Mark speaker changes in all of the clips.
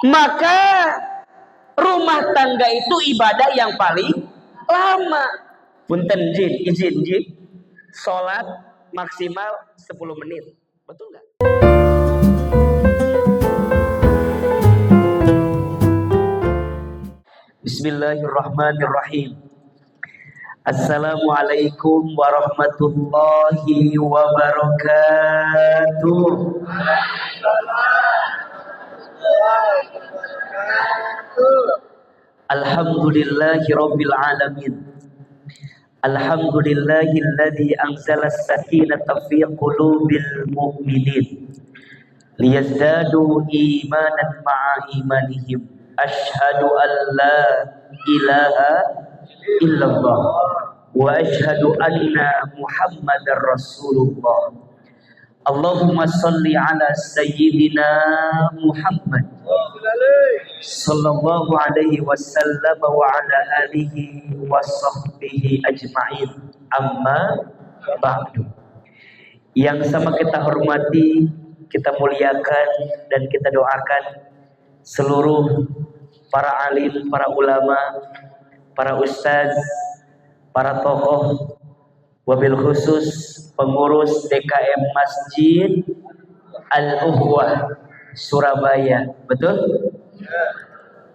Speaker 1: Maka rumah tangga itu ibadah yang paling lama. Punten izin sholat maksimal 10 menit. Betul nggak? Bismillahirrahmanirrahim. Assalamualaikum warahmatullahi wabarakatuh. Alhamdulillahi rabbil alamin. Alhamdulillahilladzi anzala as-sakinata fi qulubil mu'minin liyazdadu imanan ma'a imanihim. Asyhadu an la ilaha illallah wa asyhadu anna Muhammadar Rasulullah. Allahumma salli ala sayyidina Muhammad sallallahu alaihi wasallam wa ala alihi wa sahbihi ajma'in. Amma ba'du. Yang sama kita hormati, kita muliakan dan kita doakan seluruh para alim, para ulama, para ustaz, para tokoh, wabil khusus pengurus DKM Masjid Al-Uhwah Surabaya. Betul?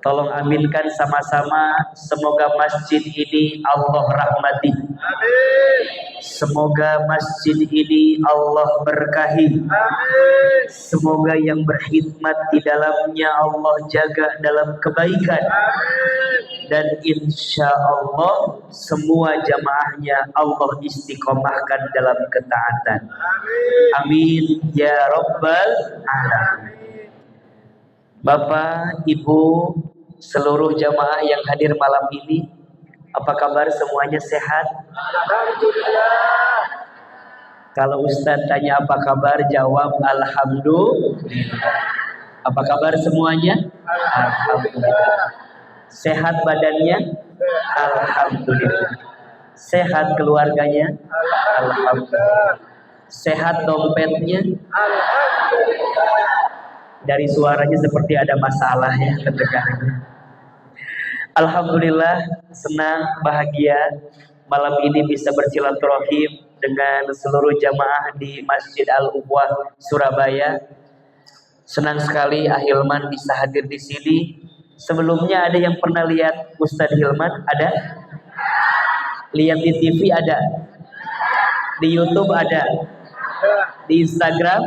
Speaker 1: Tolong aminkan sama-sama. Semoga masjid ini Allah rahmati. Amin. Semoga masjid ini Allah berkahi. Amin. Semoga yang berkhidmat di dalamnya Allah jaga dalam kebaikan. Amin. Dan insya Allah semua jamaahnya Allah istiqomahkan dalam ketaatan. Amin. Amin ya rabbal alamin. Bapak, Ibu, seluruh jamaah yang hadir malam ini, apa kabar semuanya sehat? Alhamdulillah. Kalau Ustaz tanya apa kabar, jawab alhamdulillah. Apa kabar semuanya? Alhamdulillah. Sehat badannya? Alhamdulillah. Sehat keluarganya? Alhamdulillah. Sehat dompetnya? Alhamdulillah. Dari suaranya seperti ada masalah ya ketegangannya. Alhamdulillah, senang, bahagia malam ini bisa bersilaturahim dengan seluruh jamaah di Masjid Al-Uhwah Surabaya. Senang sekali Ahilman bisa hadir di sini. Sebelumnya ada yang pernah lihat Ustadz Hilman? Ada? Lihat di TV ada? Di YouTube ada? Di Instagram?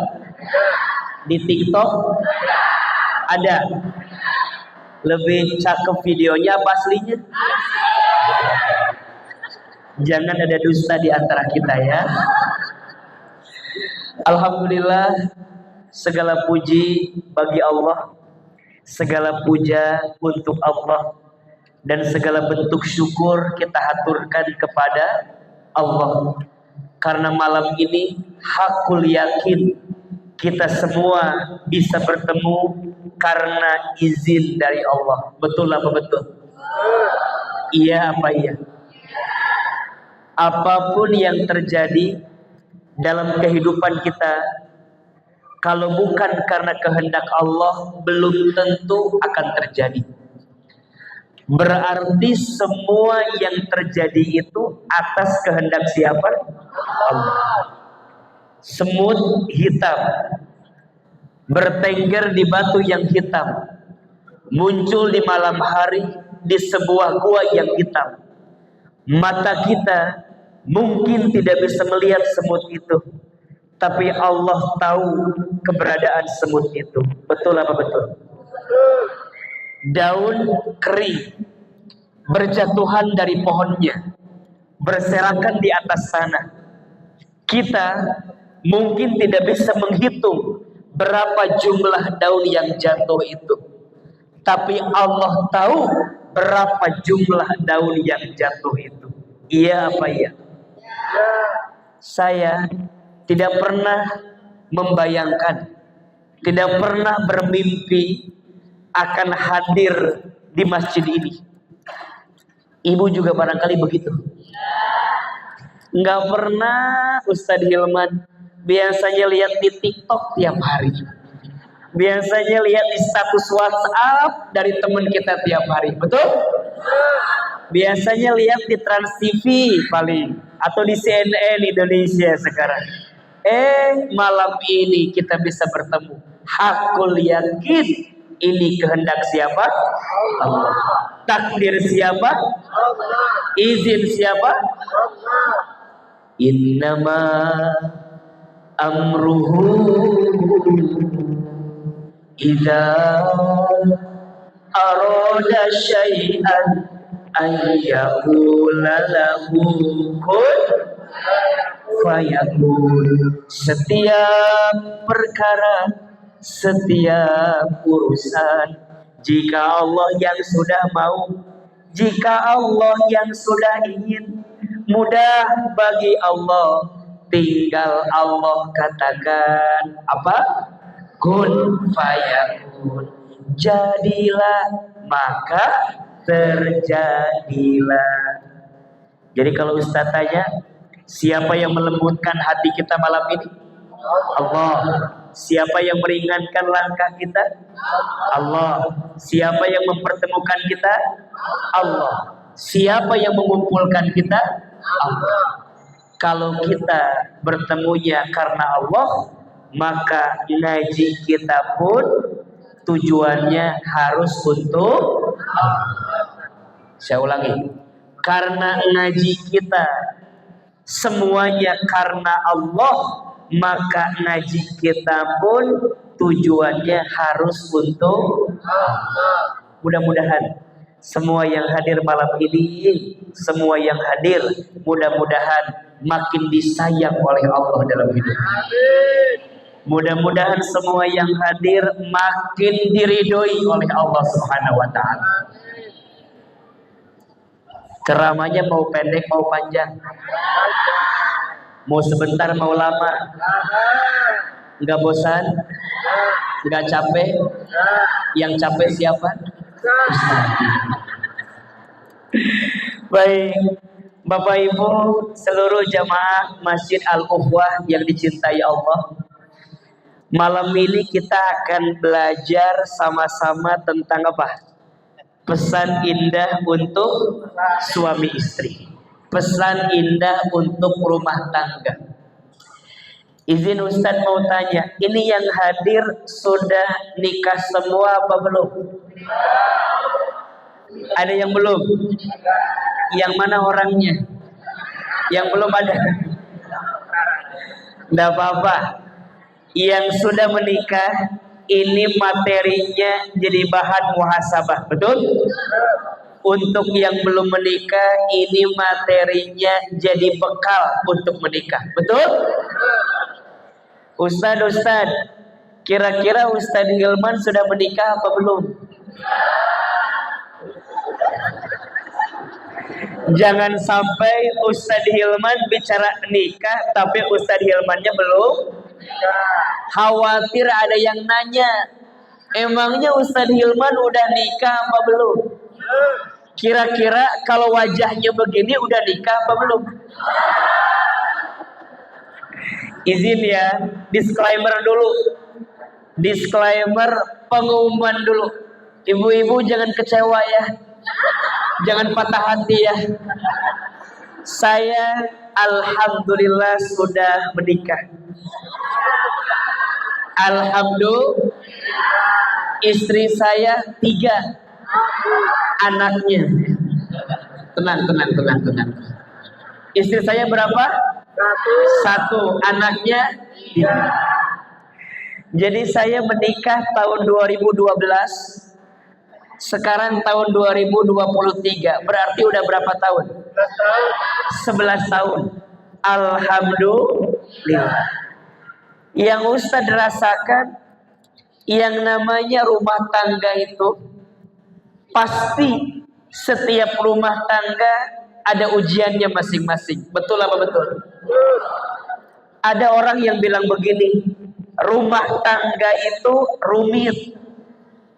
Speaker 1: Di TikTok ada. Lebih cakep videonya apa aslinya? Jangan ada dusta di antara kita ya. Alhamdulillah, segala puji bagi Allah, segala puja untuk Allah, dan segala bentuk syukur kita haturkan kepada Allah. Karena malam ini hakul yakin kita semua bisa bertemu karena izin dari Allah. Betul apa betul? Iya apa iya? Apapun yang terjadi dalam kehidupan kita, kalau bukan karena kehendak Allah, belum tentu akan terjadi. Berarti semua yang terjadi itu atas kehendak siapa? Allah. Semut hitam bertengger di batu yang hitam, muncul di malam hari di sebuah gua yang hitam. Mata kita mungkin tidak bisa melihat semut itu, tapi Allah tahu keberadaan semut itu. Betul apa betul? Daun kering berjatuhan dari pohonnya, berserakan di atas tanah. Kita mungkin tidak bisa menghitung berapa jumlah daun yang jatuh itu, tapi Allah tahu berapa jumlah daun yang jatuh itu. Iya apa iya? Saya tidak pernah membayangkan, tidak pernah bermimpi akan hadir di masjid ini. Ibu juga barangkali begitu. Nggak pernah Ustadz Hilman biasanya lihat di TikTok tiap hari. Biasanya lihat di status WhatsApp dari teman kita tiap hari, betul? Biasanya lihat di Trans TV paling atau di CNN Indonesia sekarang. Malam ini kita bisa bertemu. Hakul yakin ini kehendak siapa? Allah. Takdir siapa? Allah. Izin siapa? Allah. Innama amruhu idza arada syai'an ayyaqula lahu kun fayakun. Setiap perkara, setiap urusan, jika Allah yang sudah mau, jika Allah yang sudah ingin, mudah bagi Allah. Tinggal Allah katakan apa? Kun fayakun. Jadilah, maka terjadilah. Jadi kalau Ustaz tanya, siapa yang melembutkan hati kita malam ini? Allah. Siapa yang meringankan langkah kita? Allah. Siapa yang mempertemukan kita? Allah. Siapa yang mengumpulkan kita? Allah. Kalau kita bertemunya karena Allah, maka ngaji kita pun tujuannya harus untuk Allah. Saya ulangi, karena ngaji kita semuanya karena Allah, maka ngaji kita pun tujuannya harus untuk Allah. Mudah-mudahan semua yang hadir malam ini, semua yang hadir mudah-mudahan makin disayang oleh Allah dalam hidup. Mudah-mudahan semua yang hadir makin diridhoi oleh Allah Subhanahu wa taala. Ceramahnya mau pendek mau panjang, mau sebentar mau lama, nggak bosan, nggak capek. Yang capek siapa? Baik, Bapak Ibu seluruh jamaah Masjid Al-Ukhwah yang dicintai Allah, malam ini kita akan belajar sama-sama tentang apa? Pesan indah untuk suami istri, pesan indah untuk rumah tangga. Izin Ustadz mau tanya, ini yang hadir sudah nikah semua apa belum? Ada yang belum? Yang mana orangnya? Yang belum ada? Tidak apa-apa. Yang sudah menikah, ini materinya jadi bahan muhasabah, betul? Untuk yang belum menikah, ini materinya jadi bekal untuk menikah, betul? Ustadz, kira-kira Ustadz Hilman sudah menikah apa belum? Jangan sampai Ustadz Hilman bicara nikah tapi Ustadz Hilmannya belum. Khawatir ada yang nanya, emangnya Ustadz Hilman udah nikah apa belum? Kira-kira kalau wajahnya begini udah nikah apa belum? Izin ya, disclaimer dulu. Disclaimer, pengumuman dulu. Ibu-ibu jangan kecewa ya. Jangan patah hati ya. Saya alhamdulillah sudah menikah. Alhamdulillah. Istri saya 3 anaknya. Tenang. Istri saya berapa? 1. Anaknya 3. Jadi saya menikah tahun 2012. Sekarang tahun 2023, berarti udah berapa tahun? 11 tahun. Alhamdulillah. Yang Ustadz rasakan, yang namanya rumah tangga itu pasti setiap rumah tangga ada ujiannya masing-masing. Betul apa betul? Ada orang yang bilang begini, rumah tangga itu rumit.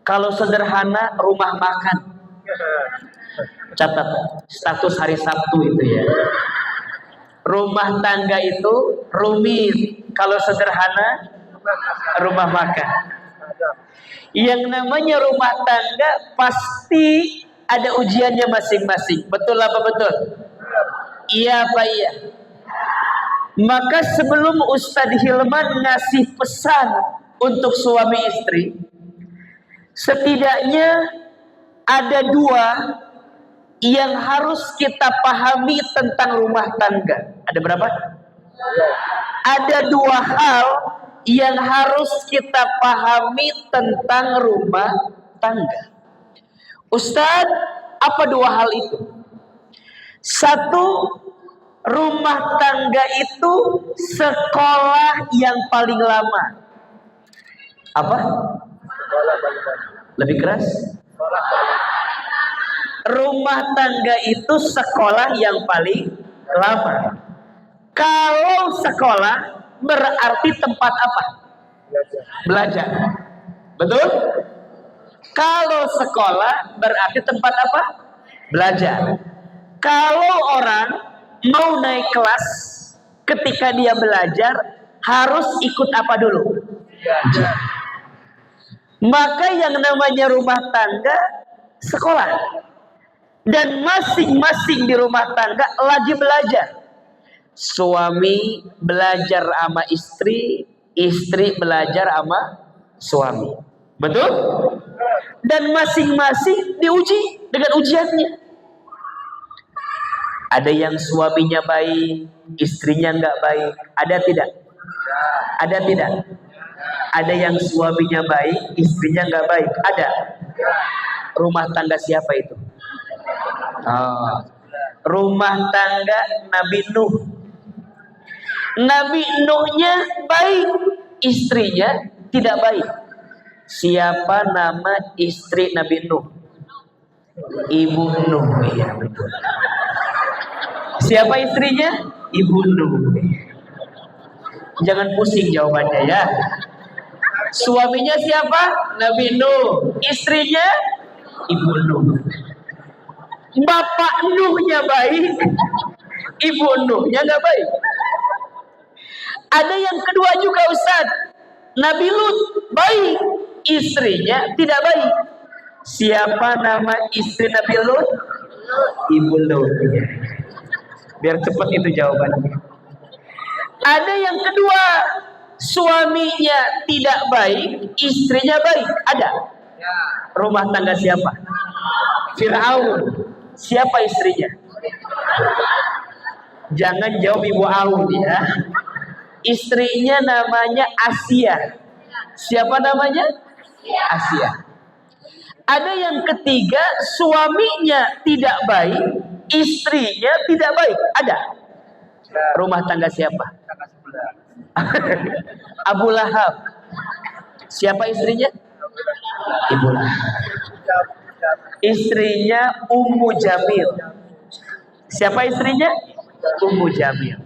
Speaker 1: Kalau sederhana, rumah makan. Catat status hari Sabtu itu ya. Rumah tangga itu rumit. Kalau sederhana, rumah makan. Yang namanya rumah tangga pasti ada ujiannya masing-masing. Betul apa betul? Iya apa iya? Maka sebelum Ustadz Hilman ngasih pesan untuk suami istri, setidaknya ada dua yang harus kita pahami tentang rumah tangga. Ada berapa? Ada dua hal yang harus kita pahami tentang rumah tangga. Ustadz, apa dua hal itu? Satu, rumah tangga itu sekolah yang paling lama. Apa? Lebih keras? Rumah tangga itu sekolah yang paling lama. Kalau sekolah berarti tempat apa? Belajar. Betul? Kalau sekolah berarti tempat apa? Belajar. Kalau orang mau naik kelas, ketika dia belajar harus ikut apa dulu? Belajar. Maka yang namanya rumah tangga sekolah. Dan masing-masing di rumah tangga lagi belajar. Suami belajar sama istri, istri belajar sama suami. Betul? Dan masing-masing diuji dengan ujiannya. Ada yang suaminya baik, istrinya nggak baik. Ada tidak? Ada tidak? Ada yang suaminya baik, istrinya nggak baik. Ada. Rumah tangga siapa itu? Oh. Rumah tangga Nabi Nuh. Nabi Nuhnya baik, istrinya tidak baik. Siapa nama istri Nabi Nuh? Ibu Nuh. Iya betul. Siapa istrinya? Ibu Nuh. Jangan pusing jawabannya ya. Suaminya siapa? Nabi Nuh. Istrinya Ibu Nuh. Bapak Nuhnya baik, Ibu Nuhnya nggak baik. Ada yang kedua juga Ustaz, Nabi Lut baik, istrinya tidak baik. Siapa nama istri Nabi Lut? Ibu Lut. Biar cepat itu jawabannya. Ada yang kedua, suaminya tidak baik, istrinya baik. Ada. Rumah tangga siapa? Fir'aun. Siapa istrinya? Jangan jawab Ibu Aun ya. Istrinya namanya Asia. Siapa namanya? Asia. Ada yang ketiga, suaminya tidak baik, istrinya tidak baik. Ada. Rumah tangga siapa? Abu Lahab. Siapa istrinya? Ibu Lahab. Istrinya Ummu Jamil. Siapa istrinya? Ummu Jamil.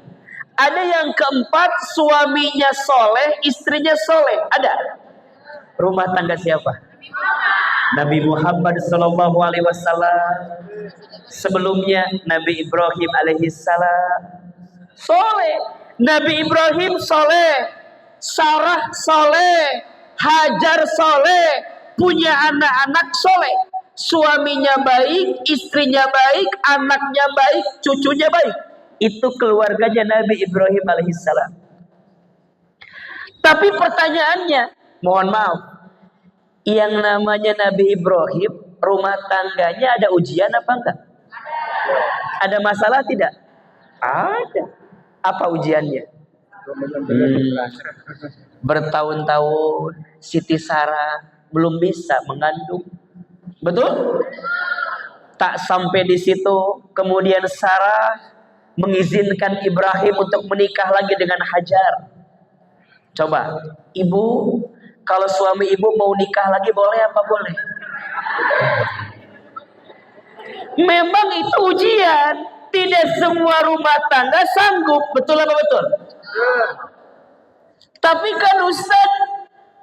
Speaker 1: Ada yang keempat, suaminya soleh, istrinya soleh. Ada. Rumah tangga siapa? Nabi Muhammad Sallallahu Alaihi Wasallam. Sebelumnya Nabi Ibrahim Alaihissalam soleh. Nabi Ibrahim soleh, Sarah soleh, Hajar soleh, punya anak-anak soleh. Suaminya baik, istrinya baik, anaknya baik, cucunya baik. Itu keluarganya Nabi Ibrahim alaihissalam. Tapi pertanyaannya, mohon maaf, yang namanya Nabi Ibrahim, rumah tangganya ada ujian apa enggak? Ada masalah tidak? Ada. Apa ujiannya? Bertahun-tahun Siti Sarah belum bisa mengandung. Betul? Tak sampai di situ, kemudian Sarah mengizinkan Ibrahim untuk menikah lagi dengan Hajar. Coba, ibu, kalau suami ibu mau nikah lagi boleh apa boleh? Memang itu ujian. Tidak semua rumah tangga sanggup. Betul apa betul? Tapi kan Ustaz,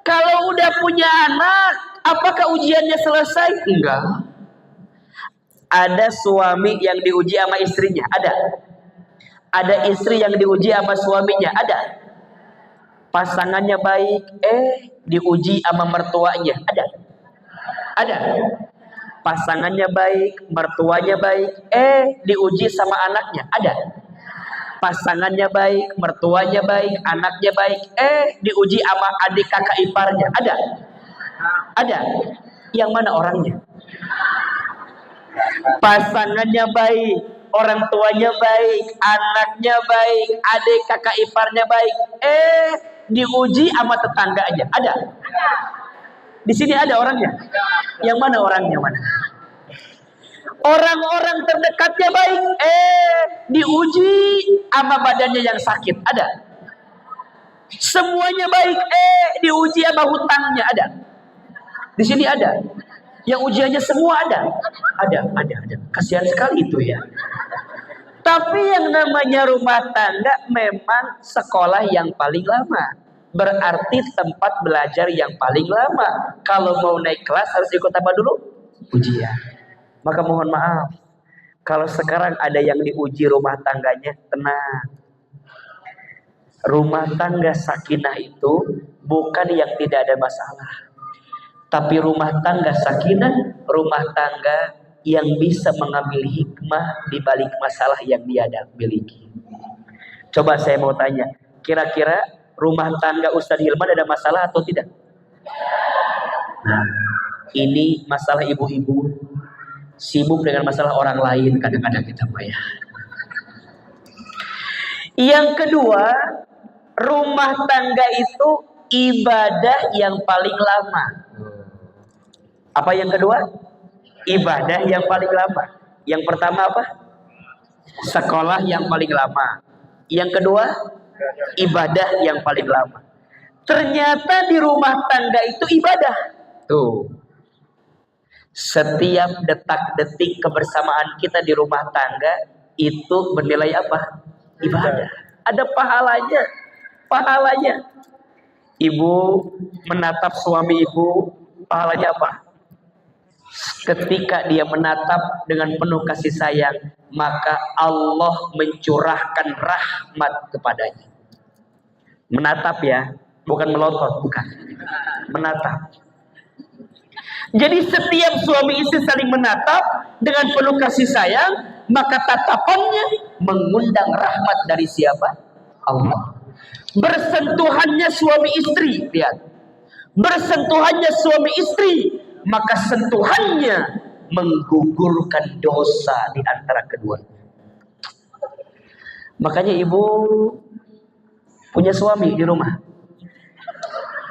Speaker 1: kalau udah punya anak, apakah ujiannya selesai? Enggak. Ada suami yang diuji sama istrinya? Ada. Ada istri yang diuji sama suaminya? Ada. pasangannya baik, diuji sama mertuanya. Ada. Pasangannya baik, mertuanya baik, diuji sama anaknya. Ada. Pasangannya baik, mertuanya baik, anaknya baik, diuji sama adik kakak iparnya. Ada. Yang mana orangnya? Pasangannya baik, orang tuanya baik, anaknya baik, adik kakak iparnya baik, diuji sama tetangganya. Ada. Di sini ada orangnya. Yang mana orangnya mana? Orang-orang terdekatnya baik, diuji sama badannya yang sakit. Ada. Semuanya baik, diuji sama hutangnya. Ada. Di sini ada. Yang ujiannya semua ada. Kasihan sekali itu ya. Tapi yang namanya rumah tangga memang sekolah yang paling lama. Berarti tempat belajar yang paling lama. Kalau mau naik kelas harus ikut apa dulu? Ujian. Maka mohon maaf, kalau sekarang ada yang diuji rumah tangganya, tenang. Rumah tangga sakinah itu bukan yang tidak ada masalah. Tapi rumah tangga sakinah, rumah tangga yang bisa mengambil hikmah di balik masalah yang dia miliki. Coba saya mau tanya, kira-kira rumah tangga Ustadz Hilman ada masalah atau tidak? Nah, ini masalah ibu-ibu sibuk dengan masalah orang lain kadang-kadang kita ya. Yang kedua, rumah tangga itu ibadah yang paling lama. Apa yang kedua? Ibadah yang paling lama. Yang pertama apa? Sekolah yang paling lama. Yang kedua, ibadah yang paling lama. Ternyata di rumah tangga itu ibadah. Tuh. Setiap detak-detik kebersamaan kita di rumah tangga itu bernilai apa? Ibadah. Ada pahalanya. Ibu menatap suami ibu, pahalanya apa? Ketika dia menatap dengan penuh kasih sayang, maka Allah mencurahkan rahmat kepadanya. Menatap ya, bukan melotot, bukan. Menatap. Jadi setiap suami istri saling menatap dengan penuh kasih sayang, maka tatapannya mengundang rahmat dari siapa? Allah. Bersentuhannya suami istri, lihat. Bersentuhannya suami istri, maka sentuhannya menggugurkan dosa di antara keduanya. Makanya ibu punya suami di rumah.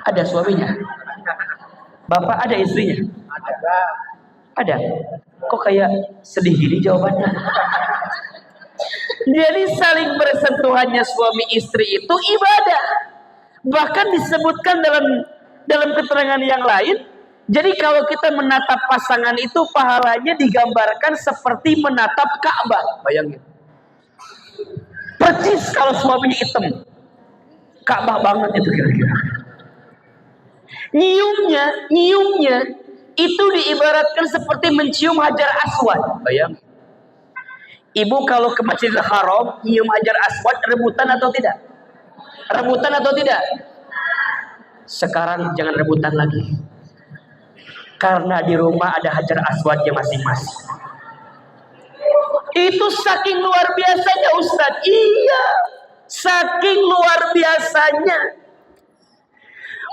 Speaker 1: Ada suaminya. Bapak ada istrinya? Ada. Kok kayak sedih gini jawabannya? Jadi saling bersentuhannya suami istri itu ibadah. Bahkan disebutkan dalam keterangan yang lain. Jadi kalau kita menatap pasangan itu pahalanya digambarkan seperti menatap Ka'bah. Bayangin. Percis kalau suaminya hitam. Ka'bah banget itu kira-kira. Nyiumnya itu diibaratkan seperti mencium Hajar Aswad. Bayang. Ibu kalau ke Masjidil Haram nyium Hajar Aswad rebutan atau tidak? Rebutan atau tidak? Sekarang jangan rebutan lagi. Karena di rumah ada Hajar Aswadnya masing-masing. Itu saking luar biasanya Ustadz. Iya, saking luar biasanya.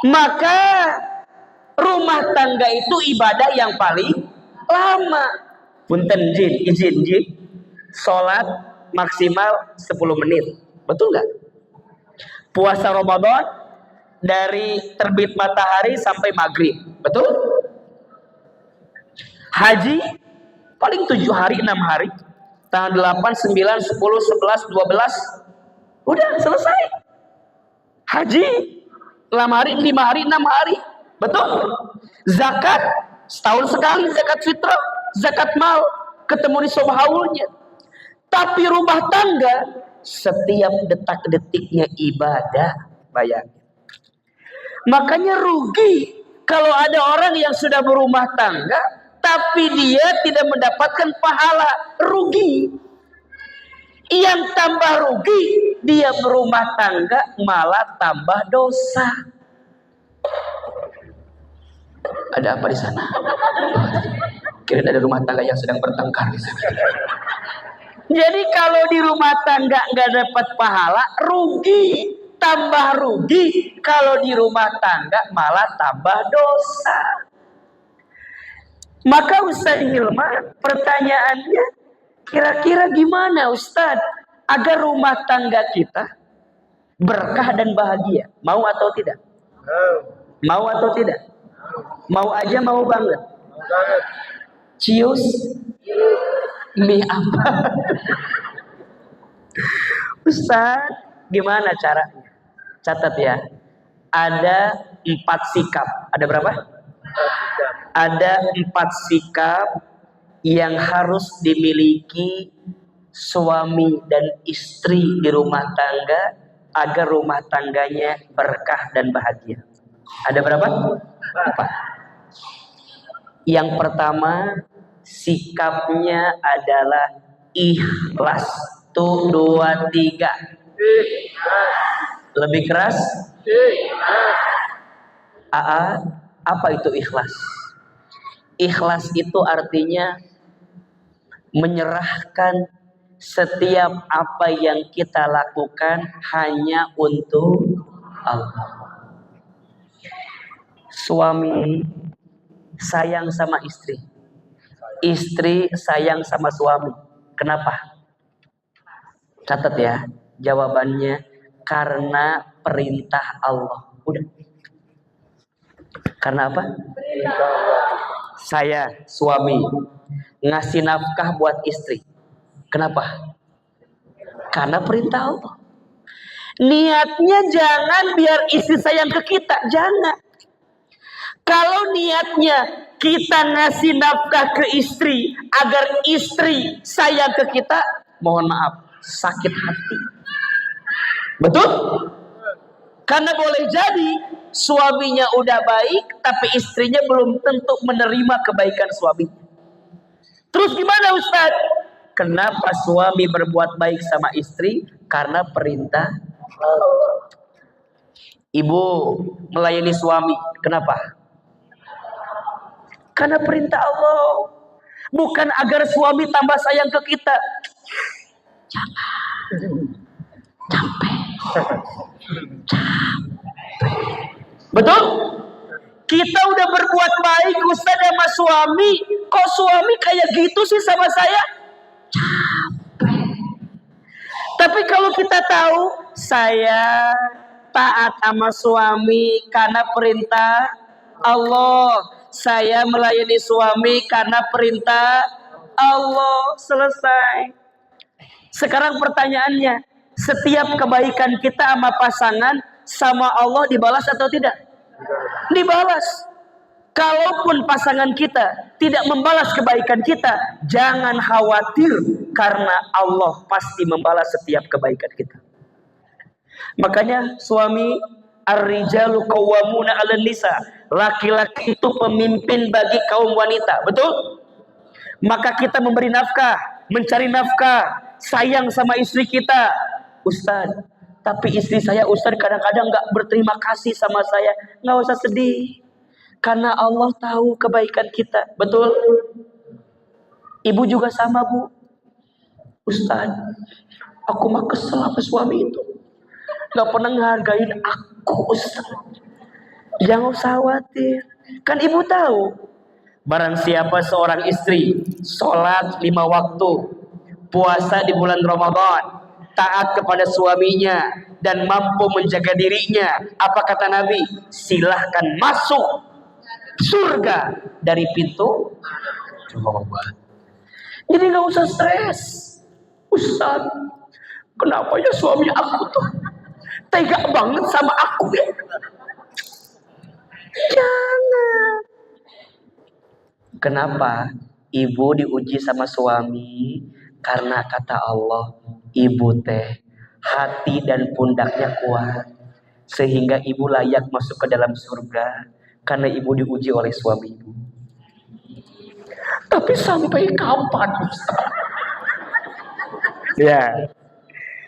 Speaker 1: Maka rumah tangga itu ibadah yang paling lama. Punten izin. Sholat maksimal 10 menit. Betul nggak? Puasa Ramadan dari terbit matahari sampai maghrib. Betul? Haji paling 7 hari 6 hari. Tanggal 8, 9, 10, 11, 12. Udah selesai. Haji 5 hari 6 hari. Betul? Zakat setahun sekali, zakat fitrah, zakat mal, ketemu di sobhaulnya. Tapi rumah tangga setiap detak-detiknya ibadah. Bayangin. Makanya rugi kalau ada orang yang sudah berumah tangga tapi dia tidak mendapatkan pahala. Rugi. Yang tambah rugi, dia berumah tangga malah tambah dosa. Ada apa di sana? Kira ada rumah tangga yang sedang bertengkar di sana. Jadi kalau di rumah tangga nggak dapat pahala, rugi, tambah rugi. Kalau di rumah tangga malah tambah dosa. Maka Ustaz Hilman, pertanyaannya, kira-kira gimana Ustaz agar rumah tangga kita berkah dan bahagia? Mau atau tidak? Mau atau tidak? Mau aja, mau banget. Cius mie apa? Ustaz, gimana caranya? Catat ya. Ada 4 sikap. Ada berapa? Ada 4 sikap yang harus dimiliki suami dan istri di rumah tangga agar rumah tangganya berkah dan bahagia. Ada berapa? 4. Yang pertama, sikapnya adalah ikhlas. Tuh, 2, 3. Lebih keras? Aa, apa itu ikhlas? Ikhlas itu artinya menyerahkan setiap apa yang kita lakukan hanya untuk Allah. Suami sayang sama istri, istri sayang sama suami. Kenapa? Catat ya, jawabannya karena perintah Allah. Udah. Karena apa? Saya suami ngasih nafkah buat istri. Kenapa? Karena perintah Allah. Niatnya jangan biar istri sayang ke kita, jangan. Kalau niatnya kita ngasih nafkah ke istri agar istri sayang ke kita, mohon maaf, sakit hati. Betul? Karena boleh jadi suaminya udah baik, tapi istrinya belum tentu menerima kebaikan suaminya. Terus gimana Ustaz? Kenapa suami berbuat baik sama istri? Karena perintah Allah. Ibu melayani suami, kenapa? Karena perintah Allah. Bukan agar suami tambah sayang ke kita. Jangan. Capek. Betul? Kita udah berbuat baik Ustaz sama suami, kok suami kayak gitu sih sama saya? Capek. Tapi kalau kita tahu saya taat sama suami karena perintah Allah, saya melayani suami karena perintah Allah, selesai. Sekarang pertanyaannya, setiap kebaikan kita sama pasangan sama Allah dibalas atau tidak? Dibalas. Kalaupun pasangan kita tidak membalas kebaikan kita, jangan khawatir karena Allah pasti membalas setiap kebaikan kita. Makanya suami, ar-rijalu qawwamuna 'alan nisa. Laki-laki itu pemimpin bagi kaum wanita, betul? Maka kita memberi nafkah, mencari nafkah, sayang sama istri kita. Ustaz, tapi istri saya Ustaz kadang-kadang gak berterima kasih sama saya. Gak usah sedih, karena Allah tahu kebaikan kita, betul? Ibu juga sama Bu. Ustaz, aku mah kesel sama suami itu, gak pernah ngehargain aku Ustaz. Jangan usah khawatir, kan ibu tahu, barang siapa seorang istri sholat 5 waktu, puasa di bulan Ramadan, taat kepada suaminya dan mampu menjaga dirinya, apa kata Nabi? Silahkan masuk surga dari pintu Ramadan. Jadi gak usah stres. Ustaz, kenapa ya suami aku tuh tega banget sama aku ya? Jangan. Kenapa? Ibu diuji sama suami karena kata Allah, ibu teh hati dan pundaknya kuat sehingga ibu layak masuk ke dalam surga karena ibu diuji oleh suami ibu. Tapi sampai kapan Ustaz? Ya,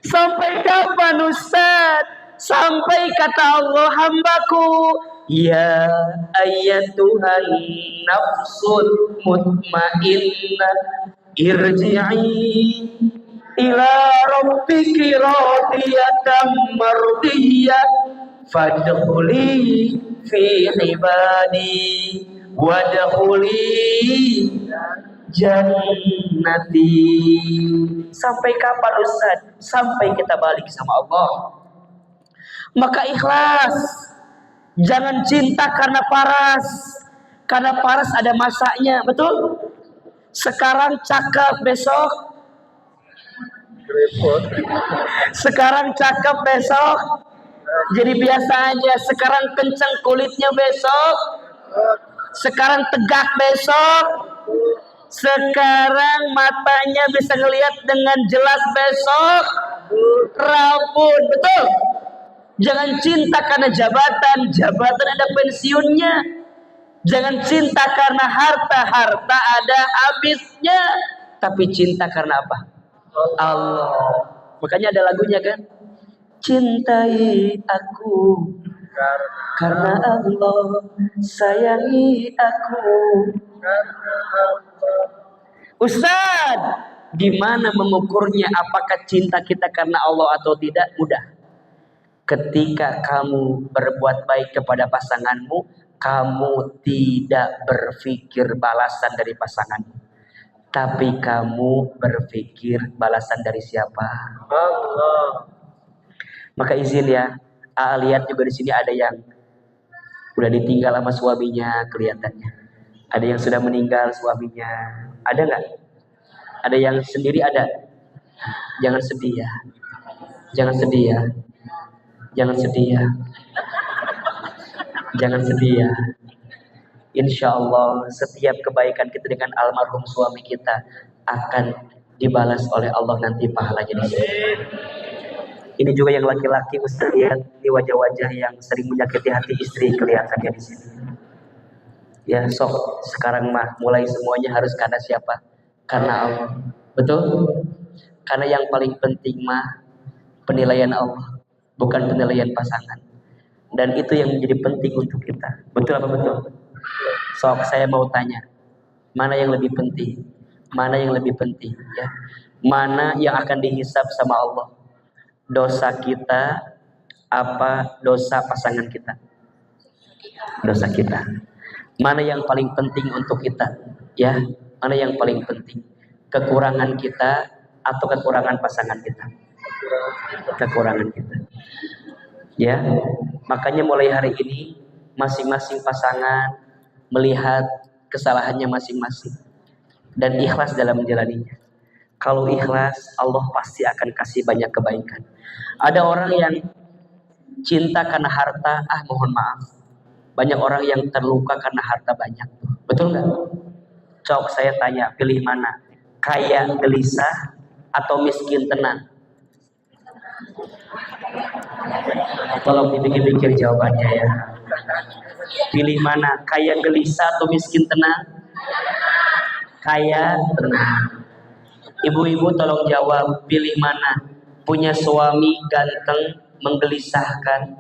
Speaker 1: Sampai kapan Ustaz? Sampai kata Allah, hambaku, ya ayyatuhan nafsul mutmainnah, irji'i ila rabbiki radiyatan mardiyah, fadkhuli fi ibadi wadkhuli jannati. Sampai kapan Ustaz? Sampai kita balik sama Allah. Maka ikhlas. Jangan cinta karena paras. Karena paras ada masanya, betul? Sekarang cakep, besok sekarang cakep, besok jadi biasa aja. Sekarang kencang kulitnya, besok sekarang tegak, besok sekarang matanya bisa ngelihat dengan jelas, besok rabun, betul? Jangan cinta karena jabatan. Jabatan ada pensiunnya. Jangan cinta karena harta. Harta ada habisnya. Tapi cinta karena apa? Allah. Makanya ada lagunya kan? Cintai aku karena Allah, sayangi aku. Ustaz, gimana mengukurnya apakah cinta kita karena Allah atau tidak? Mudah. Ketika kamu berbuat baik kepada pasanganmu, kamu tidak berpikir balasan dari pasanganmu, tapi kamu berpikir balasan dari siapa? Allah. Maka izin ya, lihat juga di sini ada yang udah ditinggal sama suaminya kelihatannya. Ada yang sudah meninggal suaminya. Ada nggak? Ada yang sendiri ada. Jangan sedih ya. Jangan sedih ya. Jangan sedih ya. Jangan sedih ya. Insya Allah setiap kebaikan kita dengan almarhum suami kita akan dibalas oleh Allah nanti pahalanya di sini. Ini juga yang laki-laki, Ustaz, lihat di wajah-wajah yang sering menyakiti hati istri kelihatannya di sini. Ya sok sekarang mah mulai semuanya harus karena siapa? Karena Allah. Betul? Karena yang paling penting mah penilaian Allah. Bukan penilaian pasangan. Dan itu yang menjadi penting untuk kita. Betul apa betul? Sok saya mau tanya, mana yang lebih penting? Mana yang lebih penting? Ya, mana yang akan dihisab sama Allah? Dosa kita apa dosa pasangan kita? Dosa kita. Mana yang paling penting untuk kita? Ya, mana yang paling penting? Kekurangan kita atau kekurangan pasangan kita? Kekurangan kita. Ya, makanya mulai hari ini masing-masing pasangan melihat kesalahannya masing-masing dan ikhlas dalam menjalaninya. Kalau ikhlas, Allah pasti akan kasih banyak kebaikan. Ada orang yang cinta karena harta, mohon maaf. Banyak orang yang terluka karena harta banyak. Betul nggak? Cok saya tanya, pilih mana? Kaya gelisah atau miskin tenang? Tolong dipikir-pikir jawabannya ya. Pilih mana? Kaya gelisah atau miskin tenang? Kaya tenang. Ibu-ibu tolong jawab, pilih mana? Punya suami ganteng menggelisahkan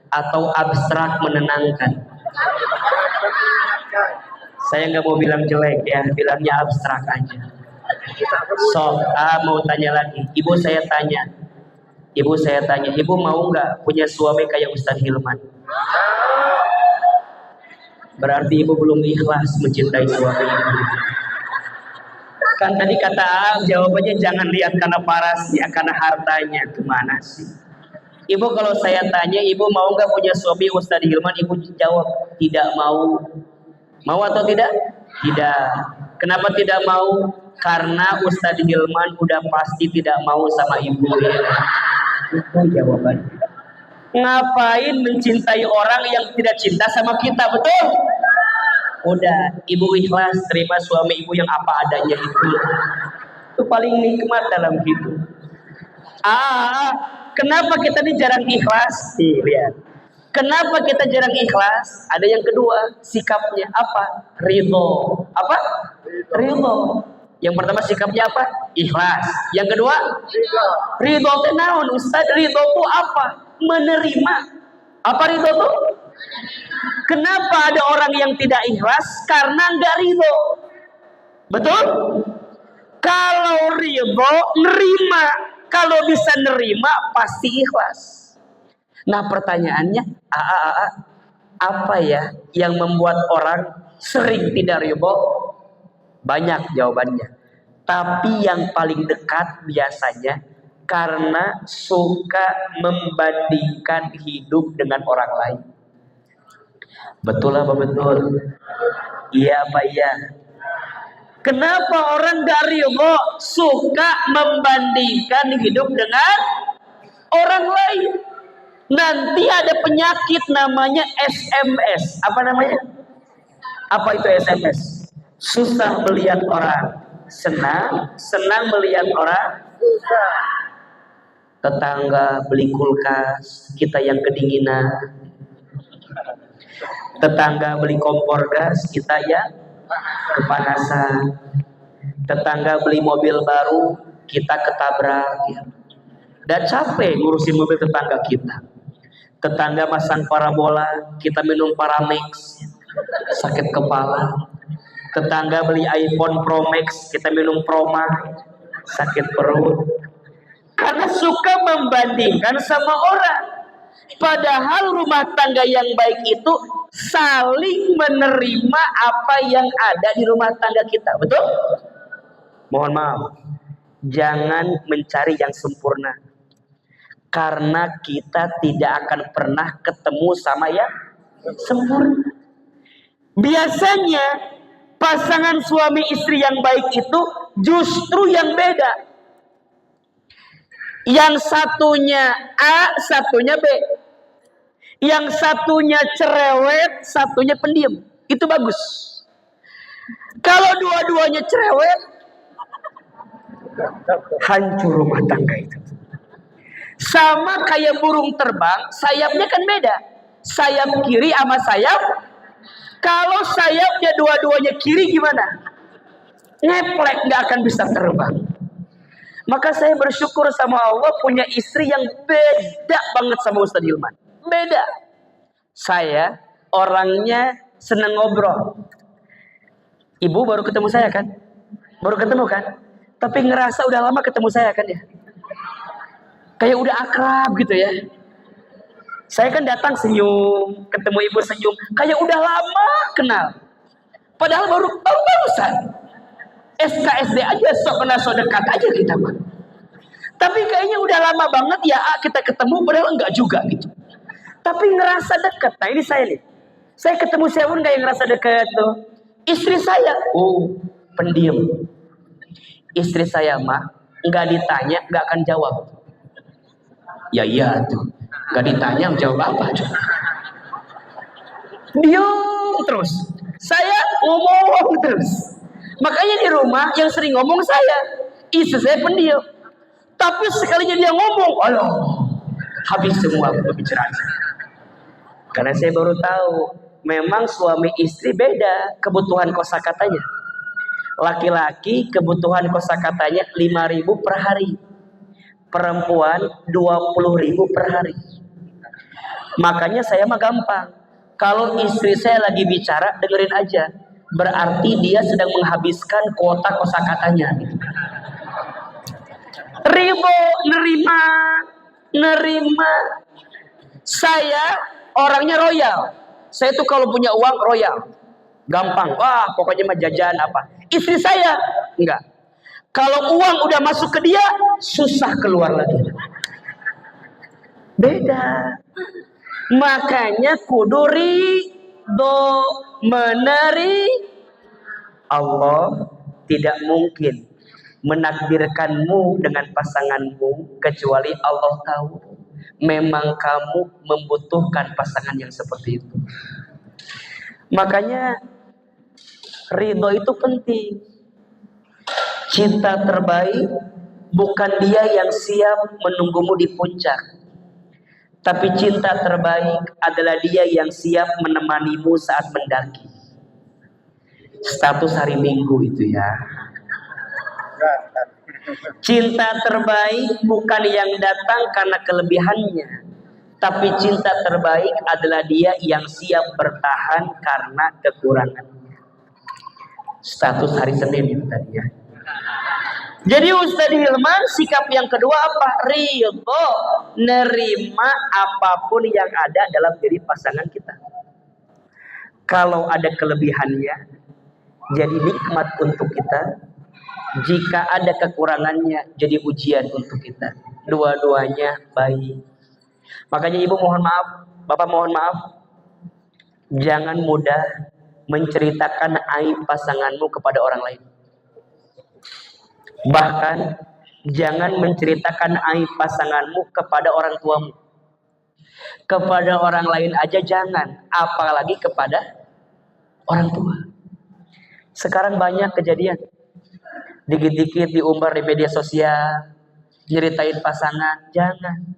Speaker 1: atau abstrak menenangkan? Saya nggak mau bilang jelek ya, bilangnya abstrak aja. So, mau tanya lagi. Ibu saya tanya, ibu mau nggak punya suami kayak Ustadz Hilman? Berarti ibu belum ikhlas mencintai suami ibu. Kan tadi kata jawabannya jangan lihat karena parasnya, karena hartanya. Kemana sih? Ibu kalau saya tanya, ibu mau nggak punya suami Ustadz Hilman? Ibu jawab tidak mau. Mau atau tidak? Tidak. Kenapa tidak mau? Karena Ustadz Hilman udah pasti tidak mau sama ibu. Itu jawabannya. Ngapain mencintai orang yang tidak cinta sama kita, betul? Udah, ibu ikhlas terima suami ibu yang apa adanya itu. Itu paling nikmat dalam hidup. Kenapa kita ini jarang ikhlas? Nih, lihat. Kenapa kita jarang ikhlas? Ada yang kedua, sikapnya apa? Ridho. Apa? Ridho. Yang pertama sikapnya apa? Ikhlas. Yang kedua, ridho teh naon Ustaz? Ridho itu apa? Menerima. Apa ridho tuh? Kenapa ada orang yang tidak ikhlas? Karena enggak ridho. Betul? Kalau ridho, nerima. Kalau bisa nerima, pasti ikhlas. Nah pertanyaannya, apa ya yang membuat orang sering tidak ridho? Banyak jawabannya. Tapi yang paling dekat biasanya karena suka membandingkan hidup dengan orang lain. Betul apa betul? Iya apa iya? Kenapa orang dari ridho suka membandingkan hidup dengan orang lain? Nanti ada penyakit namanya SMS. Apa namanya? Apa itu SMS? Susah melihat orang, senang melihat orang. Tetangga beli kulkas, kita yang kedinginan. Tetangga beli kompor gas, kita yang kepanasan. Tetangga beli mobil baru, kita ketabrak ya. Dan capek ngurusin mobil tetangga kita. Tetangga masang parabola, kita minum Paramex, sakit kepala. Tetangga beli iPhone Pro Max, kita minum Pro Max, sakit perut. Karena suka membandingkan sama orang. Padahal rumah tangga yang baik itu saling menerima apa yang ada di rumah tangga kita. Betul? Mohon maaf, jangan mencari yang sempurna. Karena kita tidak akan pernah ketemu sama yang sempurna. Biasanya pasangan suami istri yang baik itu justru yang beda. Yang satunya A, satunya B. Yang satunya cerewet, satunya pendiam. Itu bagus. Kalau dua-duanya cerewet, hancur rumah tangga itu. Sama kayak burung terbang, sayapnya kan beda. Sayap kiri sama sayap. Kalau sayapnya dua-duanya kiri gimana? Ngeplek, nggak akan bisa terbang. Maka saya bersyukur sama Allah punya istri yang beda banget sama Ustaz Hilman. Beda. Saya orangnya senang ngobrol. Ibu baru ketemu saya kan? Baru ketemu kan? Tapi ngerasa udah lama ketemu saya kan ya? Kayak udah akrab gitu ya. Saya kan datang senyum, ketemu ibu senyum, kayak udah lama kenal. Padahal barusan. SKSD aja sok kenal sok dekat aja kita mah. Tapi kayaknya udah lama banget ya kita ketemu, padahal enggak juga gitu. Tapi ngerasa dekat. Nah ini saya nih. Saya ketemu saya pun kayak ngerasa dekat tuh. Istri saya, pendiam. Istri saya mah nggak ditanya nggak akan jawab. Ya iya tuh. Gak ditanya jawab apa aja. Diam terus. Saya ngomong terus. Makanya di rumah yang sering ngomong saya. Istri saya pendiam. Tapi sekalinya dia ngomong, aduh, habis semua pembicaraan. Karena saya baru tahu, memang suami istri beda kebutuhan kosakatanya. Laki-laki kebutuhan kosakatanya 5.000 per hari. Perempuan 20.000 per hari. Makanya saya mah gampang. Kalau istri saya lagi bicara, dengerin aja. Berarti dia sedang menghabiskan kuota kosakatanya. Ridho, nerima. Saya orangnya royal. Saya tuh kalau punya uang royal. Gampang. Wah, pokoknya mah jajan apa. Istri saya enggak. Kalau uang udah masuk ke dia, susah keluar lagi. Beda. Makanya kudu ridho, Allah tidak mungkin menakdirkanmu dengan pasanganmu kecuali Allah tahu memang kamu membutuhkan pasangan yang seperti itu. Makanya ridho itu penting. Cinta terbaik bukan dia yang siap menunggumu di puncak. Tapi cinta terbaik adalah dia yang siap menemanimu saat mendaki. Status hari Minggu itu ya. Cinta terbaik bukan yang datang karena kelebihannya, tapi cinta terbaik adalah dia yang siap bertahan karena kekurangannya. Status hari Senin itu tadi ya. Jadi Ustadz Hilman, sikap yang kedua apa? Ridho, nerima apapun yang ada dalam diri pasangan kita. Kalau ada kelebihannya, jadi nikmat untuk kita. Jika ada kekurangannya, jadi ujian untuk kita. Dua-duanya baik. Makanya ibu mohon maaf, bapak mohon maaf, jangan mudah menceritakan aib pasanganmu kepada orang lain. Bahkan jangan menceritakan aib pasanganmu kepada orang tuamu. Kepada orang lain aja jangan, apalagi kepada orang tua. Sekarang banyak kejadian, dikit-dikit diumbar di media sosial, nyeritain pasangan. Jangan.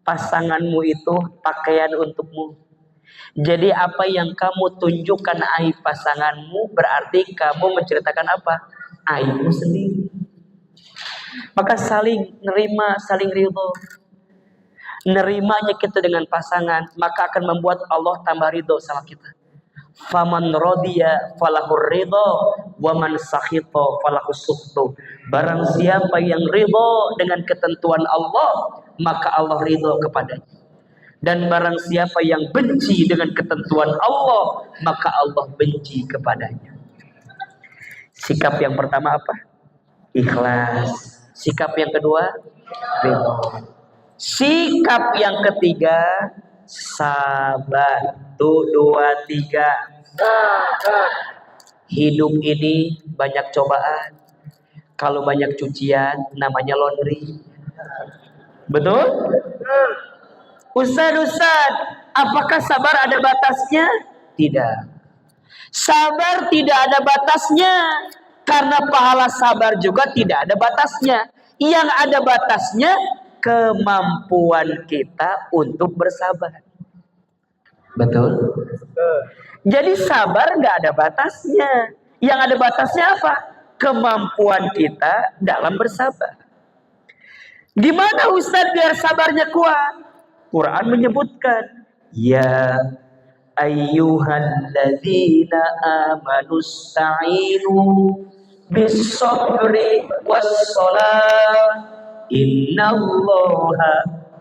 Speaker 1: Pasanganmu itu pakaian untukmu. Jadi apa yang kamu tunjukkan aib pasanganmu, berarti kamu menceritakan apa? Aibmu sendiri. Maka saling nerima, saling ridho. Nerimanya kita dengan pasangan, maka akan membuat Allah tambah ridho sama kita. Faman rodiya falahur ridho, waman sakhito falahus sukhtu. Barang siapa yang ridho dengan ketentuan Allah, maka Allah ridho kepadanya. Dan barang siapa yang benci dengan ketentuan Allah, maka Allah benci kepadanya. Sikap yang pertama apa? Ikhlas. Sikap yang kedua, ridho. Sikap yang ketiga, sabar. 2, 3. Hidup ini banyak cobaan. Kalau banyak cucian, namanya laundry. Betul? Ustaz, apakah sabar ada batasnya? Tidak. Sabar tidak ada batasnya. Karena pahala sabar juga tidak ada batasnya. Yang ada batasnya kemampuan kita untuk bersabar. Betul? Jadi sabar nggak ada batasnya. Yang ada batasnya apa? Kemampuan kita dalam bersabar. Gimana Ustaz biar sabarnya kuat? Quran menyebutkan, ya ayyuhalladzina amanu sta'inu bis-sabri was-shalah innallaha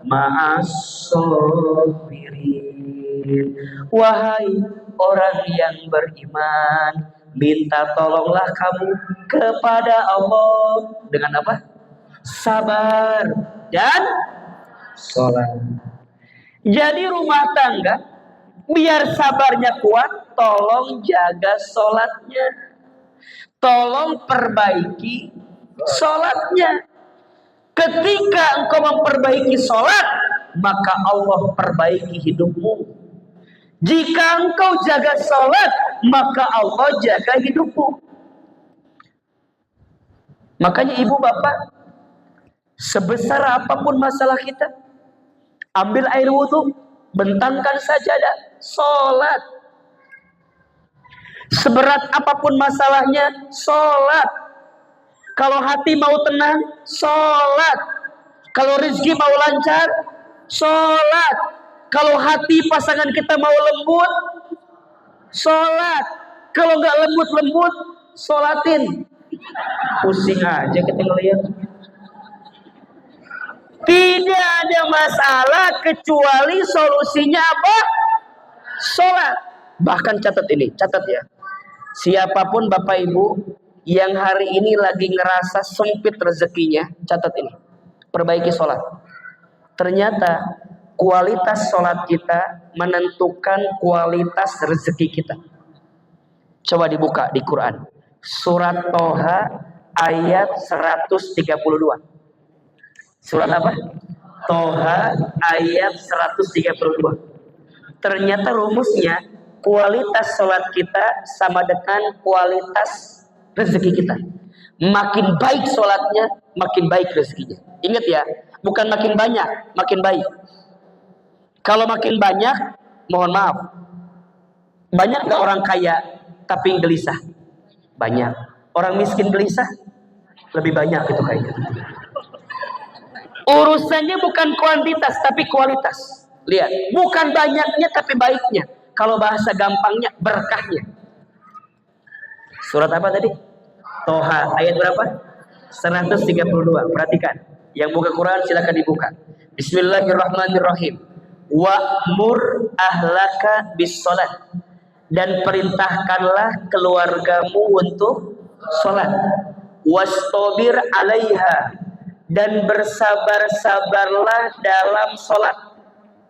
Speaker 1: ma'as-sabirin. Wahai orang yang beriman, minta tolonglah kamu kepada Allah dengan apa? Sabar dan sholat. Jadi rumah tangga biar sabarnya kuat, tolong jaga sholatnya, tolong perbaiki sholatnya. Ketika engkau memperbaiki sholat, maka Allah perbaiki hidupmu. Jika engkau jaga sholat, maka Allah jaga hidupmu. Makanya ibu bapak, sebesar apapun masalah kita, ambil air wudhu, bentangkan sajadah, sholat. Seberat apapun masalahnya, sholat. Kalau hati mau tenang, sholat. Kalau rezeki mau lancar, sholat. Kalau hati pasangan kita mau lembut, sholat. Kalau nggak lembut-lembut, sholatin. Pusing aja kita ngeliat. Tidak ada masalah kecuali solusinya apa? Sholat. Bahkan catat ini, catat ya. Siapapun Bapak Ibu yang hari ini lagi ngerasa sempit rezekinya, catat ini. Perbaiki sholat. Ternyata kualitas sholat kita menentukan kualitas rezeki kita. Coba dibuka di Quran. Surat Toha ayat 132. Surat apa? Toha ayat 132. Ternyata rumusnya, kualitas sholat kita sama dengan kualitas rezeki kita. Makin baik sholatnya, makin baik rezekinya. Ingat ya, bukan makin banyak, makin baik. Kalau makin banyak, mohon maaf, banyak gak orang kaya tapi gelisah? Banyak. Orang miskin gelisah? lebih banyak itu kayaknya. Urusannya bukan kuantitas tapi kualitas. Lihat, bukan banyaknya tapi baiknya. Kalau bahasa gampangnya berkahnya. Surat apa tadi? Toha ayat berapa? 132. Perhatikan. Yang buka Quran silakan dibuka. Bismillahirrahmanirrahim. Wa'mur ahlaka bis salat, dan perintahkanlah keluargamu untuk salat. Wastabir 'alaiha, dan bersabar-sabarlah dalam salat.